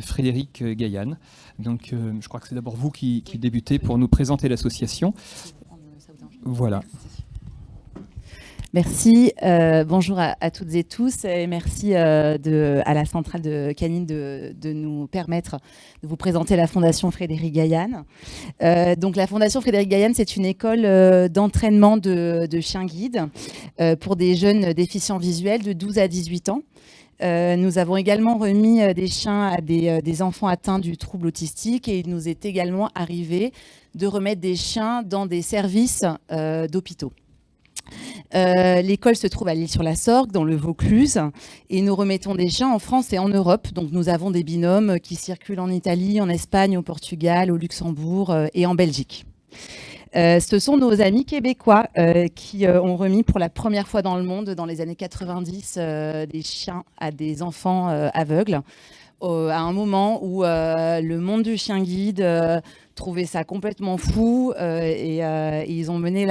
Frédéric Gaillan. Donc, je crois que c'est d'abord vous qui débutez pour nous présenter l'association. Voilà. Merci. Bonjour à toutes et tous. Et merci à la centrale de Canine de nous permettre de vous présenter la Fondation Frédéric Gaillan. Donc, la Fondation Frédéric Gaillan, c'est une école d'entraînement de chiens guides pour des jeunes déficients visuels de 12 à 18 ans. Nous avons également remis des chiens à des enfants atteints du trouble autistique et il nous est également arrivé de remettre des chiens dans des services d'hôpitaux. L'école se trouve à l'Île-sur-la-Sorgue, dans le Vaucluse, et nous remettons des chiens en France et en Europe. Donc nous avons des binômes qui circulent en Italie, en Espagne, au Portugal, au Luxembourg et en Belgique. Ce sont nos amis québécois qui ont remis pour la première fois dans le monde, dans les années 90, des chiens à des enfants aveugles, à un moment où le monde du chien guide trouvait ça complètement fou et ils ont mené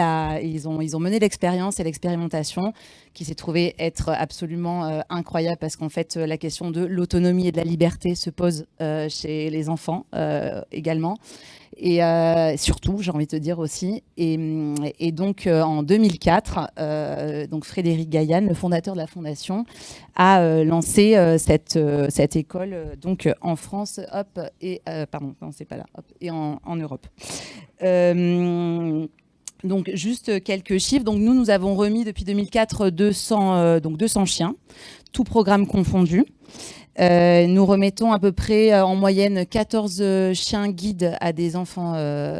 l'expérience et l'expérimentation qui s'est trouvée être absolument incroyable parce qu'en fait la question de l'autonomie et de la liberté se pose chez les enfants également. Et surtout, j'ai envie de te dire aussi. Et donc, en 2004, donc Frédéric Gaillan, le fondateur de la Fondation, a lancé cette école donc en France, et en Europe. Donc, juste quelques chiffres. Donc, nous avons remis depuis 2004 200 chiens, tout programme confondu. Nous remettons à peu près en moyenne 14 chiens guides à des enfants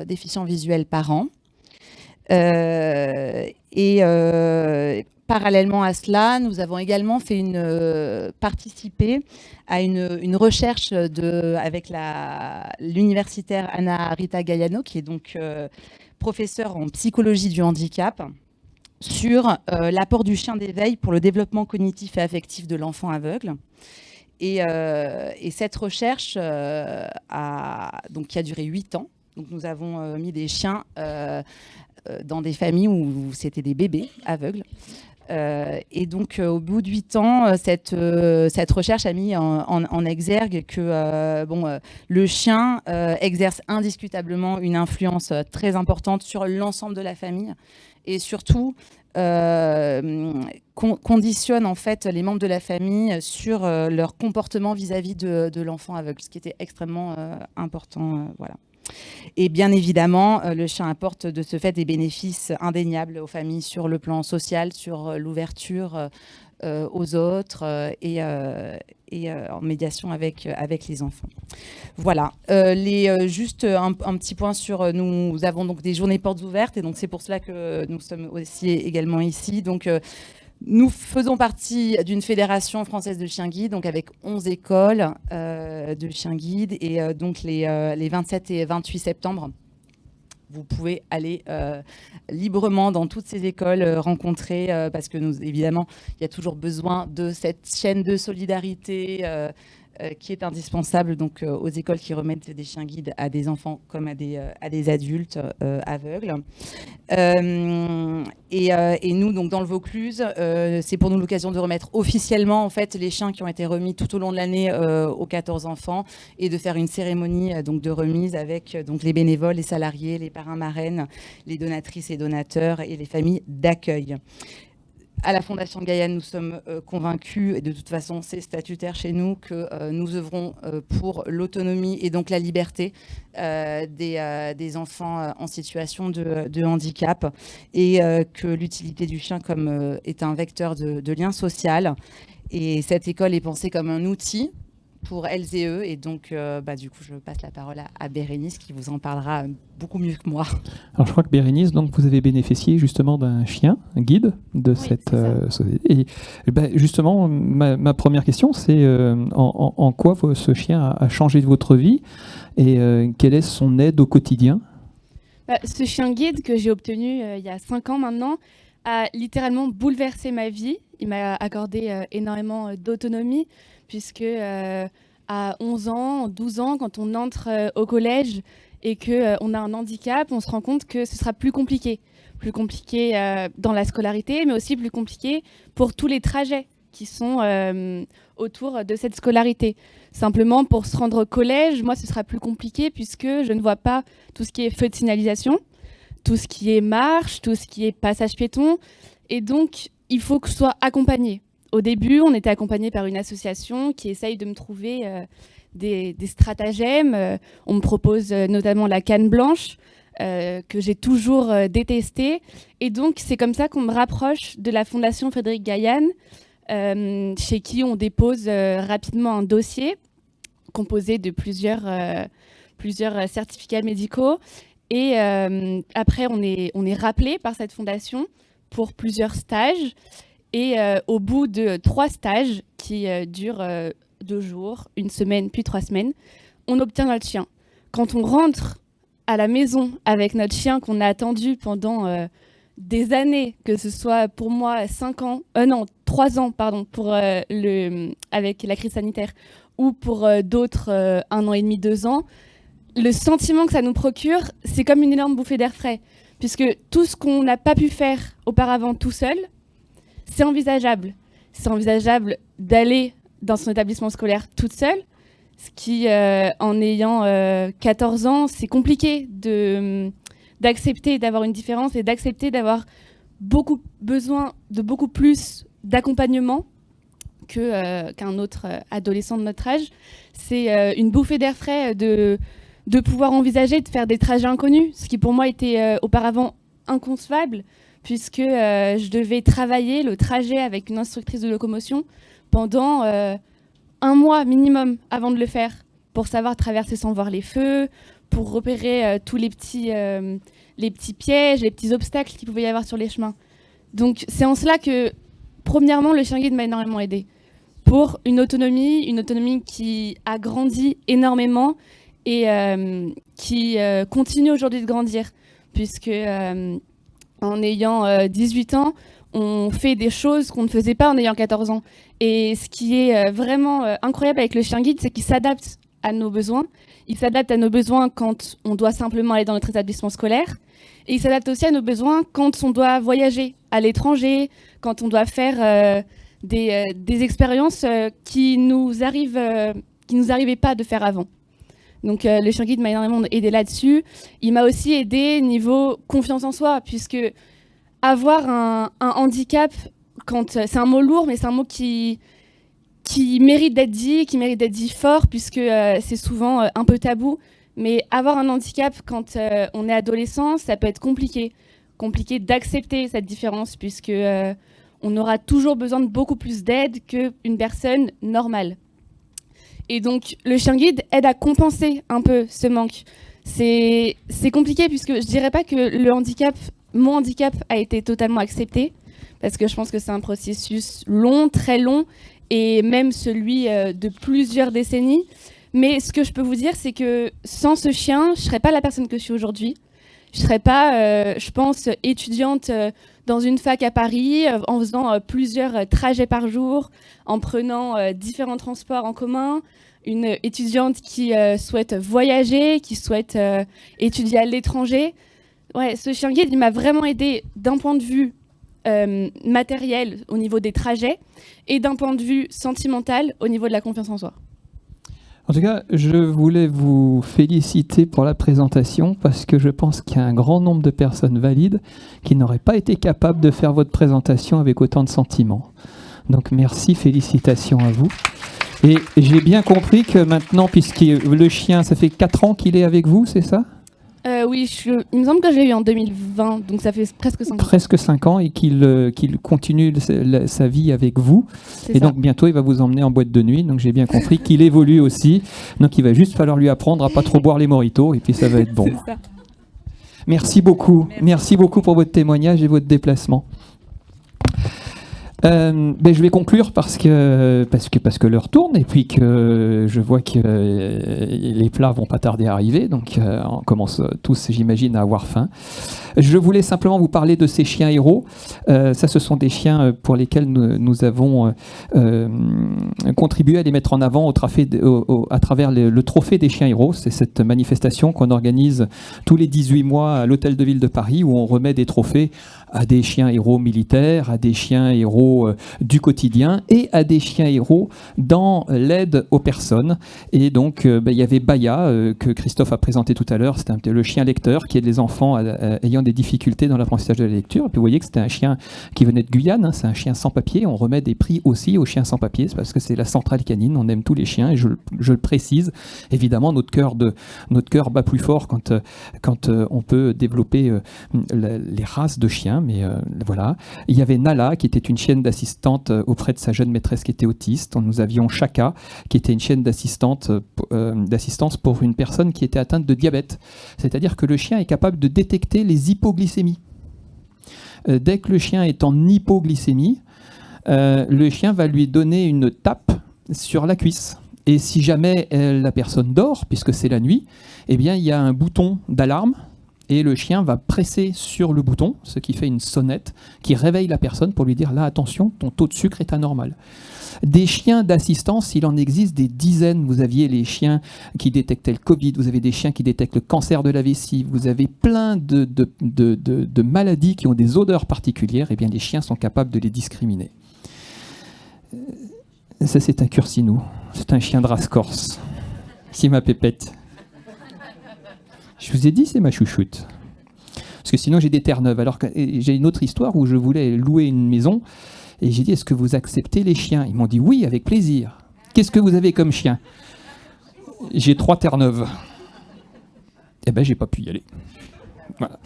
déficients visuels par an. Parallèlement à cela, nous avons également fait participé à une recherche avec l'universitaire Anna Rita Gaiano, qui est donc professeure en psychologie du handicap, sur l'apport du chien d'éveil pour le développement cognitif et affectif de l'enfant aveugle. Et cette recherche qui a duré 8 ans. Donc nous avons mis des chiens dans des familles où c'était des bébés aveugles. Et donc au bout de 8 ans, cette recherche a mis en exergue que le chien exerce indiscutablement une influence très importante sur l'ensemble de la famille et surtout conditionne en fait les membres de la famille sur leur comportement vis-à-vis de l'enfant aveugle, ce qui était extrêmement important. Voilà. Et bien évidemment, le chien apporte de ce fait des bénéfices indéniables aux familles sur le plan social, sur l'ouverture aux autres et en médiation avec les enfants. Voilà. Juste un petit point sur... Nous avons donc des journées portes ouvertes et donc c'est pour cela que nous sommes aussi également ici. Donc, Nous faisons partie d'une fédération française de chiens guides, donc avec 11 écoles de chiens guides. Et donc les 27 et 28 septembre, vous pouvez aller librement dans toutes ces écoles rencontrer, parce que évidemment, il y a toujours besoin de cette chaîne de solidarité qui est indispensable donc, aux écoles qui remettent des chiens guides à des enfants comme à des adultes aveugles. Et nous, donc, dans le Vaucluse, c'est pour nous l'occasion de remettre officiellement en fait, les chiens qui ont été remis tout au long de l'année aux 14 enfants et de faire une cérémonie donc, de remise avec donc, les bénévoles, les salariés, les parrains marraines, les donatrices et donateurs et les familles d'accueil. À la Fondation Gaïane, nous sommes convaincus, et de toute façon c'est statutaire chez nous, que nous œuvrons pour l'autonomie et donc la liberté des enfants en situation de handicap, et que l'utilité du chien est un vecteur de lien social. Et cette école est pensée comme un outil pour elles et eux. Et donc, du coup, je passe la parole à Bérénice qui vous en parlera beaucoup mieux que moi. Alors, je crois que Bérénice, donc, vous avez bénéficié justement d'un chien, un guide de cette société. Et justement, ma première question, c'est en quoi ce chien a changé votre vie et quelle est son aide au quotidien ? Ce chien guide que j'ai obtenu il y a 5 ans maintenant a littéralement bouleversé ma vie. Il m'a accordé énormément d'autonomie, puisque à 11 ans, 12 ans, quand on entre au collège et qu'on a un handicap, on se rend compte que ce sera plus compliqué dans la scolarité, mais aussi plus compliqué pour tous les trajets qui sont autour de cette scolarité. Simplement, pour se rendre au collège, moi, ce sera plus compliqué puisque je ne vois pas tout ce qui est feu de signalisation, tout ce qui est marche, tout ce qui est passage piéton. Et donc, il faut que je sois accompagnée. Au début, on était accompagné par une association qui essaye de me trouver des stratagèmes. On me propose notamment la canne blanche, que j'ai toujours détestée. Et donc, c'est comme ça qu'on me rapproche de la Fondation Frédéric Gaïane, chez qui on dépose rapidement un dossier composé de plusieurs certificats médicaux. Et après, on est rappelé par cette fondation pour plusieurs stages. Et au bout de 3 stages qui durent 2 jours, 1 semaine, puis 3 semaines, on obtient notre chien. Quand on rentre à la maison avec notre chien qu'on a attendu pendant des années, que ce soit pour moi 3 ans avec la crise sanitaire, ou pour d'autres 1 an et demi, 2 ans, le sentiment que ça nous procure, c'est comme une énorme bouffée d'air frais. Puisque tout ce qu'on n'a pas pu faire auparavant tout seul, c'est envisageable. C'est envisageable d'aller dans son établissement scolaire toute seule, ce qui, en ayant 14 ans, c'est compliqué d'accepter d'avoir une différence et d'accepter d'avoir besoin de beaucoup plus d'accompagnement qu'un autre adolescent de notre âge. C'est une bouffée d'air frais de pouvoir envisager de faire des trajets inconnus, ce qui pour moi était auparavant inconcevable, puisque je devais travailler le trajet avec une instructrice de locomotion pendant 1 mois minimum avant de le faire, pour savoir traverser sans voir les feux, pour repérer tous les petits pièges, les petits obstacles qu'il pouvait y avoir sur les chemins. Donc c'est en cela que, premièrement, le chien guide m'a énormément aidée pour une autonomie qui a grandi énormément et qui continue aujourd'hui de grandir, puisque en ayant 18 ans, on fait des choses qu'on ne faisait pas en ayant 14 ans. Et ce qui est vraiment incroyable avec le chien guide, c'est qu'il s'adapte à nos besoins. Il s'adapte à nos besoins quand on doit simplement aller dans notre établissement scolaire. Et il s'adapte aussi à nos besoins quand on doit voyager à l'étranger, quand on doit faire des expériences qui nous arrivaient pas de faire avant. Donc le chien guide m'a énormément aidé là-dessus. Il m'a aussi aidé niveau confiance en soi, puisque avoir un handicap, c'est un mot lourd, mais c'est un mot qui mérite d'être dit fort, puisque c'est souvent un peu tabou. Mais avoir un handicap quand on est adolescent, ça peut être compliqué d'accepter cette différence, puisque on aura toujours besoin de beaucoup plus d'aide qu'une personne normale. Et donc, le chien guide aide à compenser un peu ce manque. C'est compliqué, puisque je dirais pas que mon handicap a été totalement accepté, parce que je pense que c'est un processus long, très long, et même celui de plusieurs décennies. Mais ce que je peux vous dire, c'est que sans ce chien, je ne serais pas la personne que je suis aujourd'hui. Je ne serais pas, je pense, étudiante dans une fac à Paris, en faisant plusieurs trajets par jour, en prenant différents transports en commun. Une étudiante qui souhaite voyager, qui souhaite étudier à l'étranger. Ouais, ce chien guide, il m'a vraiment aidé d'un point de vue matériel au niveau des trajets et d'un point de vue sentimental au niveau de la confiance en soi. En tout cas, je voulais vous féliciter pour la présentation parce que je pense qu'il y a un grand nombre de personnes valides qui n'auraient pas été capables de faire votre présentation avec autant de sentiments. Donc merci, félicitations à vous. Et j'ai bien compris que maintenant, puisque le chien, ça fait 4 ans qu'il est avec vous, c'est ça ? Oui, il me semble que je l'ai eu en 2020, donc ça fait presque 5 ans. Presque 5 ans et qu'il continue sa vie avec vous. C'est et ça. donc bientôt, il va vous emmener en boîte de nuit. Donc j'ai bien compris qu'il évolue aussi. Donc il va juste falloir lui apprendre à pas trop boire les mojitos et puis ça va être bon. C'est ça. Merci beaucoup. Merci beaucoup pour votre témoignage et votre déplacement. Je vais conclure parce que l'heure tourne et puis que je vois que les plats vont pas tarder à arriver, donc on commence tous, j'imagine, à avoir faim. Je voulais simplement vous parler de ces chiens héros. Ça, ce sont des chiens pour lesquels nous avons contribué à les mettre en avant à travers le trophée des chiens héros. C'est cette manifestation qu'on organise tous les 18 mois à l'Hôtel de Ville de Paris où on remet des trophées à des chiens héros militaires, à des chiens héros du quotidien et à des chiens héros dans l'aide aux personnes. Et donc, il y avait Baya, que Christophe a présenté tout à l'heure. C'était le chien lecteur qui aide les enfants ayant des difficultés dans l'apprentissage de la lecture. Et puis, vous voyez que c'était un chien qui venait de Guyane. Hein, c'est un chien sans papier. On remet des prix aussi aux chiens sans papier. C'est parce que c'est la centrale canine. On aime tous les chiens et je le précise. Évidemment, notre cœur bat plus fort quand on peut développer les races de chiens. Mais voilà. Il y avait Nala, qui était une chienne d'assistante auprès de sa jeune maîtresse qui était autiste. Nous avions Chaka, qui était une chienne d'assistance pour une personne qui était atteinte de diabète. C'est-à-dire que le chien est capable de détecter les hypoglycémies. Dès que le chien est en hypoglycémie, le chien va lui donner une tape sur la cuisse. Et si jamais la personne dort, puisque c'est la nuit, eh bien, il y a un bouton d'alarme. Et le chien va presser sur le bouton, ce qui fait une sonnette qui réveille la personne pour lui dire « Là, attention, ton taux de sucre est anormal ». Des chiens d'assistance, il en existe des dizaines. Vous aviez les chiens qui détectaient le Covid, vous avez des chiens qui détectent le cancer de la vessie, vous avez plein de maladies qui ont des odeurs particulières. Et bien, les chiens sont capables de les discriminer. Ça, c'est un cursinou. C'est un chien de race corse. C'est ma pépette. Je vous ai dit, c'est ma chouchoute. Parce que sinon, j'ai des Terre-Neuve. Alors que j'ai une autre histoire où je voulais louer une maison. Et j'ai dit, est-ce que vous acceptez les chiens ? Ils m'ont dit, oui, avec plaisir. Qu'est-ce que vous avez comme chien ? J'ai 3 Terre-Neuve. Eh bien, j'ai pas pu y aller. Voilà.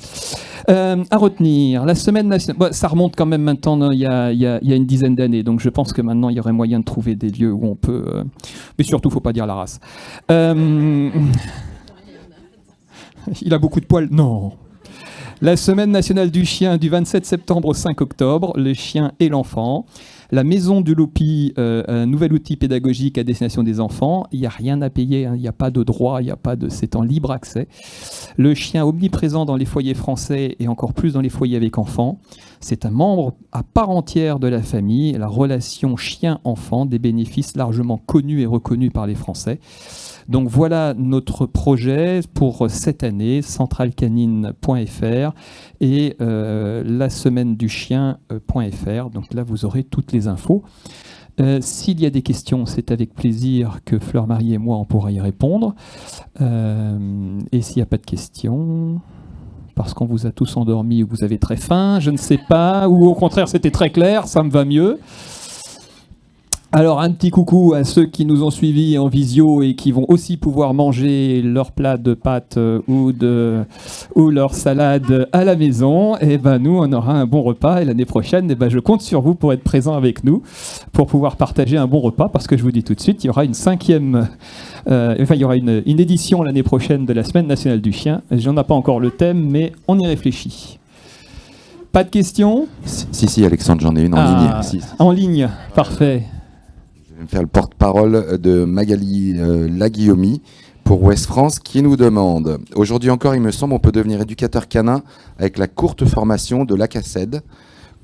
À retenir, la semaine nationale, ça remonte quand même maintenant, il y a une dizaine d'années, donc je pense que maintenant il y aurait moyen de trouver des lieux où on peut... Mais surtout, il ne faut pas dire la race. Il a beaucoup de poils. Non. La semaine nationale du chien du 27 septembre au 5 octobre, le chien et l'enfant. La maison du Lopi, un nouvel outil pédagogique à destination des enfants. Il n'y a rien à payer, il n'y a pas de droit, c'est en libre accès. Le chien omniprésent dans les foyers français et encore plus dans les foyers avec enfants. C'est un membre à part entière de la famille. La relation chien-enfant, des bénéfices largement connus et reconnus par les Français. Donc voilà notre projet pour cette année, centralecanine.fr et la semaine du chien.fr. Donc là, vous aurez toutes les infos. S'il y a des questions, c'est avec plaisir que Fleur-Marie et moi, on pourra y répondre. Et s'il n'y a pas de questions, parce qu'on vous a tous endormis ou vous avez très faim, je ne sais pas, ou au contraire, c'était très clair, ça me va mieux. Alors, un petit coucou à ceux qui nous ont suivis en visio et qui vont aussi pouvoir manger leur plat de pâtes ou leur salade à la maison. Et ben, nous, on aura un bon repas. Et l'année prochaine, je compte sur vous pour être présents avec nous, pour pouvoir partager un bon repas. Parce que je vous dis tout de suite, il y aura il y aura une édition l'année prochaine de la Semaine nationale du chien. Je n'en ai pas encore le thème, mais on y réfléchit. Pas de questions? Si, Alexandre, j'en ai une en ligne. Si. En ligne, parfait. Je vais me faire le porte-parole de Magali Laguillaumy pour Ouest France qui nous demande « Aujourd'hui encore, il me semble, on peut devenir éducateur canin avec la courte formation de l'ACACED.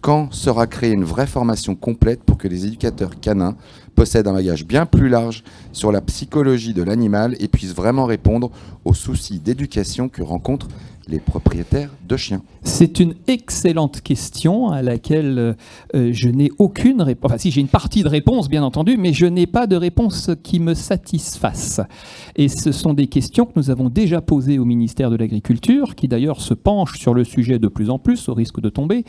Quand sera créée une vraie formation complète pour que les éducateurs canins possèdent un bagage bien plus large sur la psychologie de l'animal et puissent vraiment répondre aux soucis d'éducation que rencontrent les propriétaires de chiens ?» C'est une excellente question à laquelle je n'ai aucune réponse. Enfin, si, j'ai une partie de réponse, bien entendu, mais je n'ai pas de réponse qui me satisfasse. Et ce sont des questions que nous avons déjà posées au ministère de l'Agriculture, qui d'ailleurs se penche sur le sujet de plus en plus, au risque de tomber.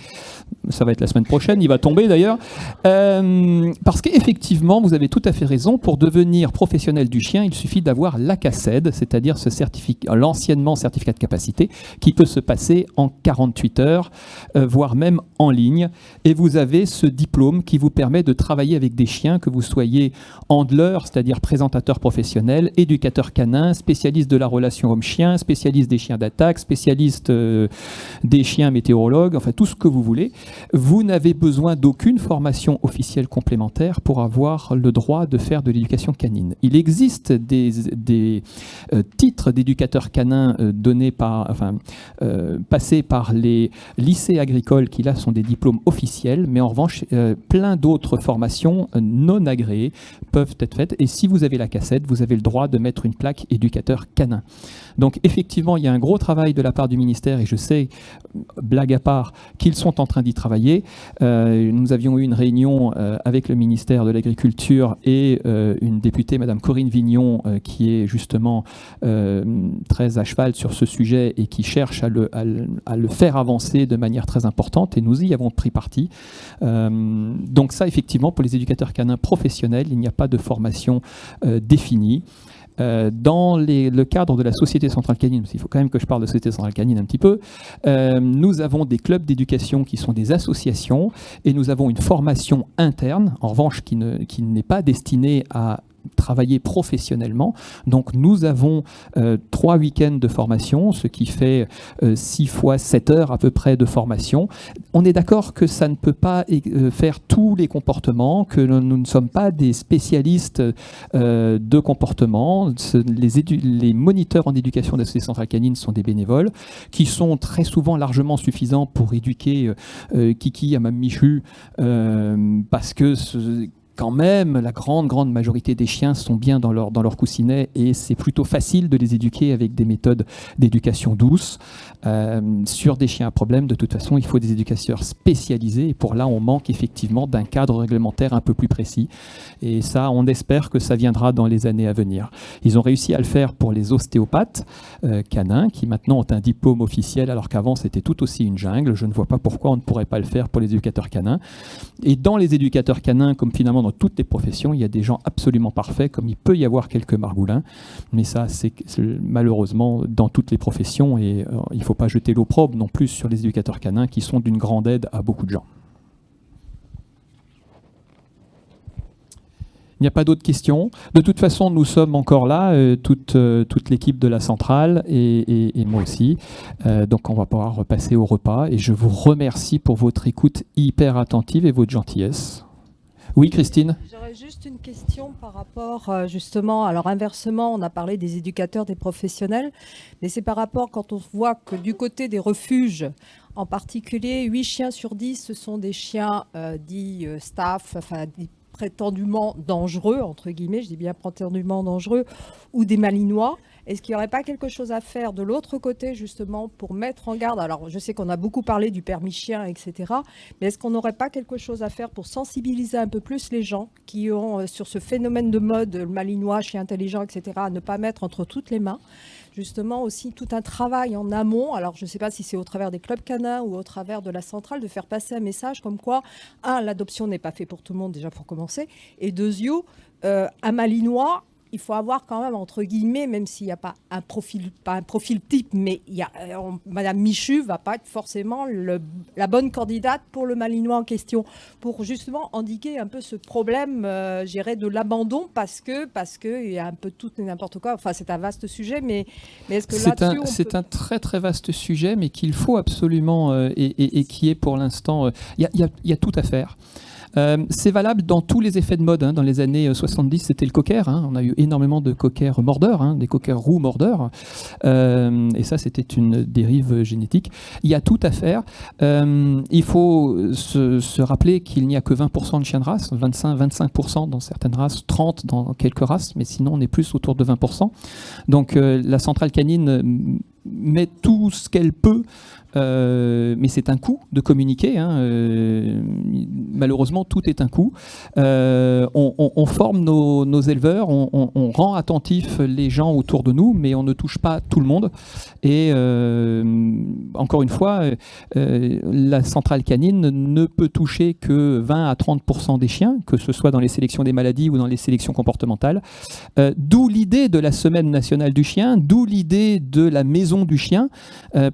Ça va être la semaine prochaine, il va tomber d'ailleurs. Parce qu'effectivement, vous avez tout à fait raison, pour devenir professionnel du chien, il suffit d'avoir l'ACACED, c'est-à-dire ce certificat, l'anciennement certificat de capacité, qui peut se passer en 48 heures, voire même en ligne. Et vous avez ce diplôme qui vous permet de travailler avec des chiens, que vous soyez handler, c'est-à-dire présentateur professionnel, éducateur canin, spécialiste de la relation homme-chien, spécialiste des chiens d'attaque, spécialiste des chiens météorologues, enfin tout ce que vous voulez. Vous n'avez besoin d'aucune formation officielle complémentaire pour avoir le droit de faire de l'éducation canine. Il existe des titres d'éducateur canin donnés passés par les lycées agricoles qui là sont des diplômes officiels, mais en revanche, plein d'autres formations non agréées peuvent être faites. Et si vous avez la cassette, vous avez le droit de mettre une plaque éducateur canin. Donc effectivement, il y a un gros travail de la part du ministère, et je sais, blague à part, qu'ils sont en train d'y travailler. Nous avions eu une réunion avec le ministère de l'Agriculture et une députée, Madame Corinne Vignon, qui est justement très à cheval sur ce sujet et qui cherche à le faire avancer de manière très importante, et nous y avons pris parti. Donc ça, effectivement, pour les éducateurs canins professionnels, il n'y a pas de formation définie. Dans le cadre de la Société Centrale Canine, parce qu'il faut quand même que je parle de Société Centrale Canine un petit peu, nous avons des clubs d'éducation qui sont des associations, et nous avons une formation interne, en revanche, qui n'est pas destinée à travailler professionnellement. Donc nous avons 3 week-ends de formation, ce qui fait 6 fois 7 heures à peu près de formation. On est d'accord que ça ne peut pas faire tous les comportements, que nous ne sommes pas des spécialistes de comportement. Les moniteurs en éducation de la Société Centrale Canine sont des bénévoles qui sont très souvent largement suffisants pour éduquer Kiki à Mme Michu, parce que quand même, la grande majorité des chiens sont bien dans leur coussinet, et c'est plutôt facile de les éduquer avec des méthodes d'éducation douce. Sur des chiens à problème, de toute façon, il faut des éducateurs spécialisés, et pour là, on manque effectivement d'un cadre réglementaire un peu plus précis. Et ça, on espère que ça viendra dans les années à venir. Ils ont réussi à le faire pour les ostéopathes canins, qui maintenant ont un diplôme officiel, alors qu'avant, c'était tout aussi une jungle. Je ne vois pas pourquoi on ne pourrait pas le faire pour les éducateurs canins. Et dans les éducateurs canins, comme finalement dans toutes les professions, il y a des gens absolument parfaits, comme il peut y avoir quelques margoulins, mais ça, c'est malheureusement dans toutes les professions, et il ne faut pas jeter l'opprobre non plus sur les éducateurs canins, qui sont d'une grande aide à beaucoup de gens. Il n'y a pas d'autres questions. De toute façon, nous sommes encore là, toute l'équipe de la centrale et moi aussi. Donc on va pouvoir repasser au repas, et je vous remercie pour votre écoute hyper attentive et votre gentillesse. Oui, Christine ? J'aurais juste une question par rapport justement, alors inversement, on a parlé des éducateurs, des professionnels, mais c'est par rapport quand on voit que du côté des refuges, en particulier 8 chiens sur 10, ce sont des chiens dits staff, enfin dits prétendument dangereux, entre guillemets, je dis bien prétendument dangereux, ou des malinois. Est-ce qu'il n'y aurait pas quelque chose à faire de l'autre côté, justement, pour mettre en garde? Alors, je sais qu'on a beaucoup parlé du permis chien, etc. Mais est-ce qu'on n'aurait pas quelque chose à faire pour sensibiliser un peu plus les gens qui ont, sur ce phénomène de mode, le malinois, chien intelligent, etc., à ne pas mettre entre toutes les mains? Justement, aussi, tout un travail en amont. Alors, je ne sais pas si c'est au travers des clubs canins ou au travers de la centrale, de faire passer un message comme quoi, l'adoption n'est pas fait pour tout le monde, déjà pour commencer. Et 2, un malinois, il faut avoir quand même, entre guillemets, même s'il n'y a pas un profil type, mais Madame Michu va pas être forcément la bonne candidate pour le Malinois en question, pour justement endiguer un peu ce problème, de l'abandon, parce que il y a un peu tout et n'importe quoi. Enfin, c'est un vaste sujet, mais est-ce que c'est un très très vaste sujet, mais qu'il faut absolument et qui est pour l'instant, il y a tout à faire. C'est valable dans tous les effets de mode. Dans les années 70, c'était le cocker. On a eu énormément de cockers mordeurs, des cockers roux mordeurs. Et ça, c'était une dérive génétique. Il y a tout à faire. Il faut se rappeler qu'il n'y a que 20% de chiens de race, 25% dans certaines races, 30% dans quelques races, mais sinon on est plus autour de 20%. Donc la centrale canine met tout ce qu'elle peut, mais c'est un coût de communiquer. Malheureusement, tout est un coût. On forme nos éleveurs, on rend attentifs les gens autour de nous, mais on ne touche pas tout le monde. Et encore une fois, la centrale canine ne peut toucher que 20 à 30% des chiens, que ce soit dans les sélections des maladies ou dans les sélections comportementales. D'où l'idée de la Semaine nationale du chien, d'où l'idée de la maison du chien,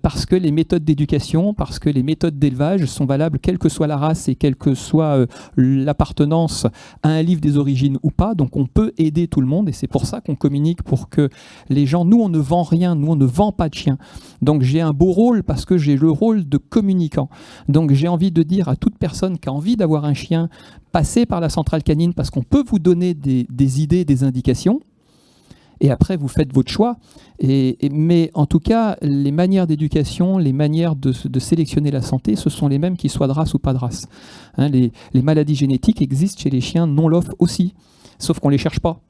parce que les méthodes d'éducation, parce que les méthodes d'élevage sont valables quelle que soit la race et quelle que soit l'appartenance à un livre des origines ou pas. Donc on peut aider tout le monde et c'est pour ça qu'on communique, pour que les gens, nous on ne vend rien, nous on ne vend pas de chiens. Donc j'ai un beau rôle parce que j'ai le rôle de communicant. Donc j'ai envie de dire à toute personne qui a envie d'avoir un chien, passez par la centrale canine parce qu'on peut vous donner des idées, des indications. Et après, vous faites votre choix. Mais en tout cas, les manières d'éducation, les manières de sélectionner la santé, ce sont les mêmes qu'ils soient de race ou pas de race. Les maladies génétiques existent chez les chiens non-LOF aussi, sauf qu'on ne les cherche pas.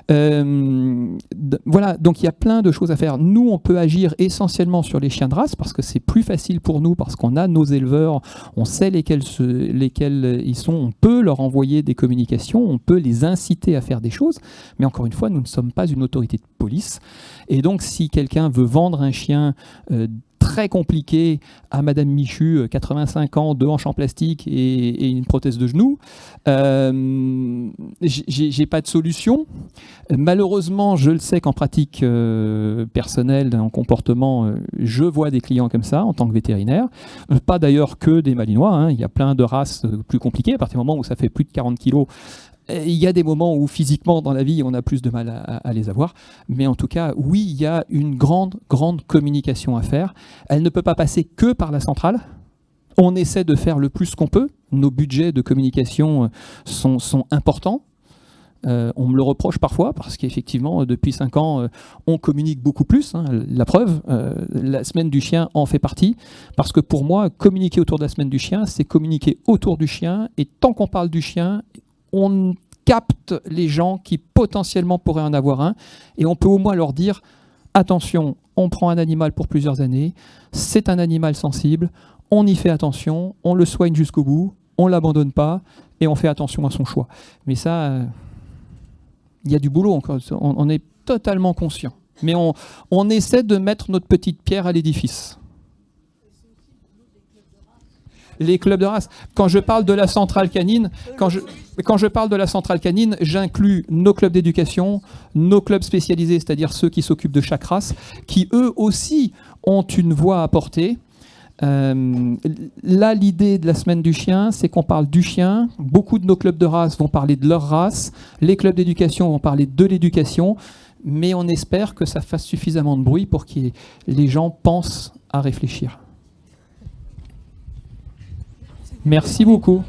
Voilà, donc il y a plein de choses à faire. Nous, on peut agir essentiellement sur les chiens de race parce que c'est plus facile pour nous, parce qu'on a nos éleveurs, on sait lesquels ils sont, on peut leur envoyer des communications, on peut les inciter à faire des choses, mais encore une fois, nous ne sommes pas une autorité de police. Et donc, si quelqu'un veut vendre un chien très compliqué à Madame Michu, 85 ans, 2 hanches en plastique et une prothèse de genou, j'ai pas de solution. Malheureusement, je le sais qu'en pratique personnelle, en comportement, je vois des clients comme ça en tant que vétérinaire. Pas d'ailleurs que des Malinois, il y a plein de races plus compliquées. À partir du moment où ça fait plus de 40 kilos, il y a des moments où physiquement dans la vie on a plus de mal à les avoir, mais en tout cas oui, il y a une grande communication à faire. Elle ne peut pas passer que par la centrale. On essaie de faire le plus qu'on peut. Nos budgets de communication sont importants. On me le reproche parfois parce qu'effectivement depuis 5 ans on communique beaucoup plus, la preuve, la semaine du chien en fait partie, parce que pour moi communiquer autour de la semaine du chien, c'est communiquer autour du chien, et tant qu'on parle du chien, on capte les gens qui potentiellement pourraient en avoir un, et on peut au moins leur dire attention, on prend un animal pour plusieurs années, c'est un animal sensible, on y fait attention, on le soigne jusqu'au bout, on ne l'abandonne pas et on fait attention à son choix. Mais ça, il y a du boulot encore, on est totalement conscient, mais on essaie de mettre notre petite pierre à l'édifice. Les clubs de race. Quand je parle de la centrale canine, j'inclus nos clubs d'éducation, nos clubs spécialisés, c'est-à-dire ceux qui s'occupent de chaque race, qui eux aussi ont une voix à porter. Là, l'idée de la semaine du chien, c'est qu'on parle du chien. Beaucoup de nos clubs de race vont parler de leur race. Les clubs d'éducation vont parler de l'éducation. Mais on espère que ça fasse suffisamment de bruit pour que les gens pensent à réfléchir. Merci beaucoup.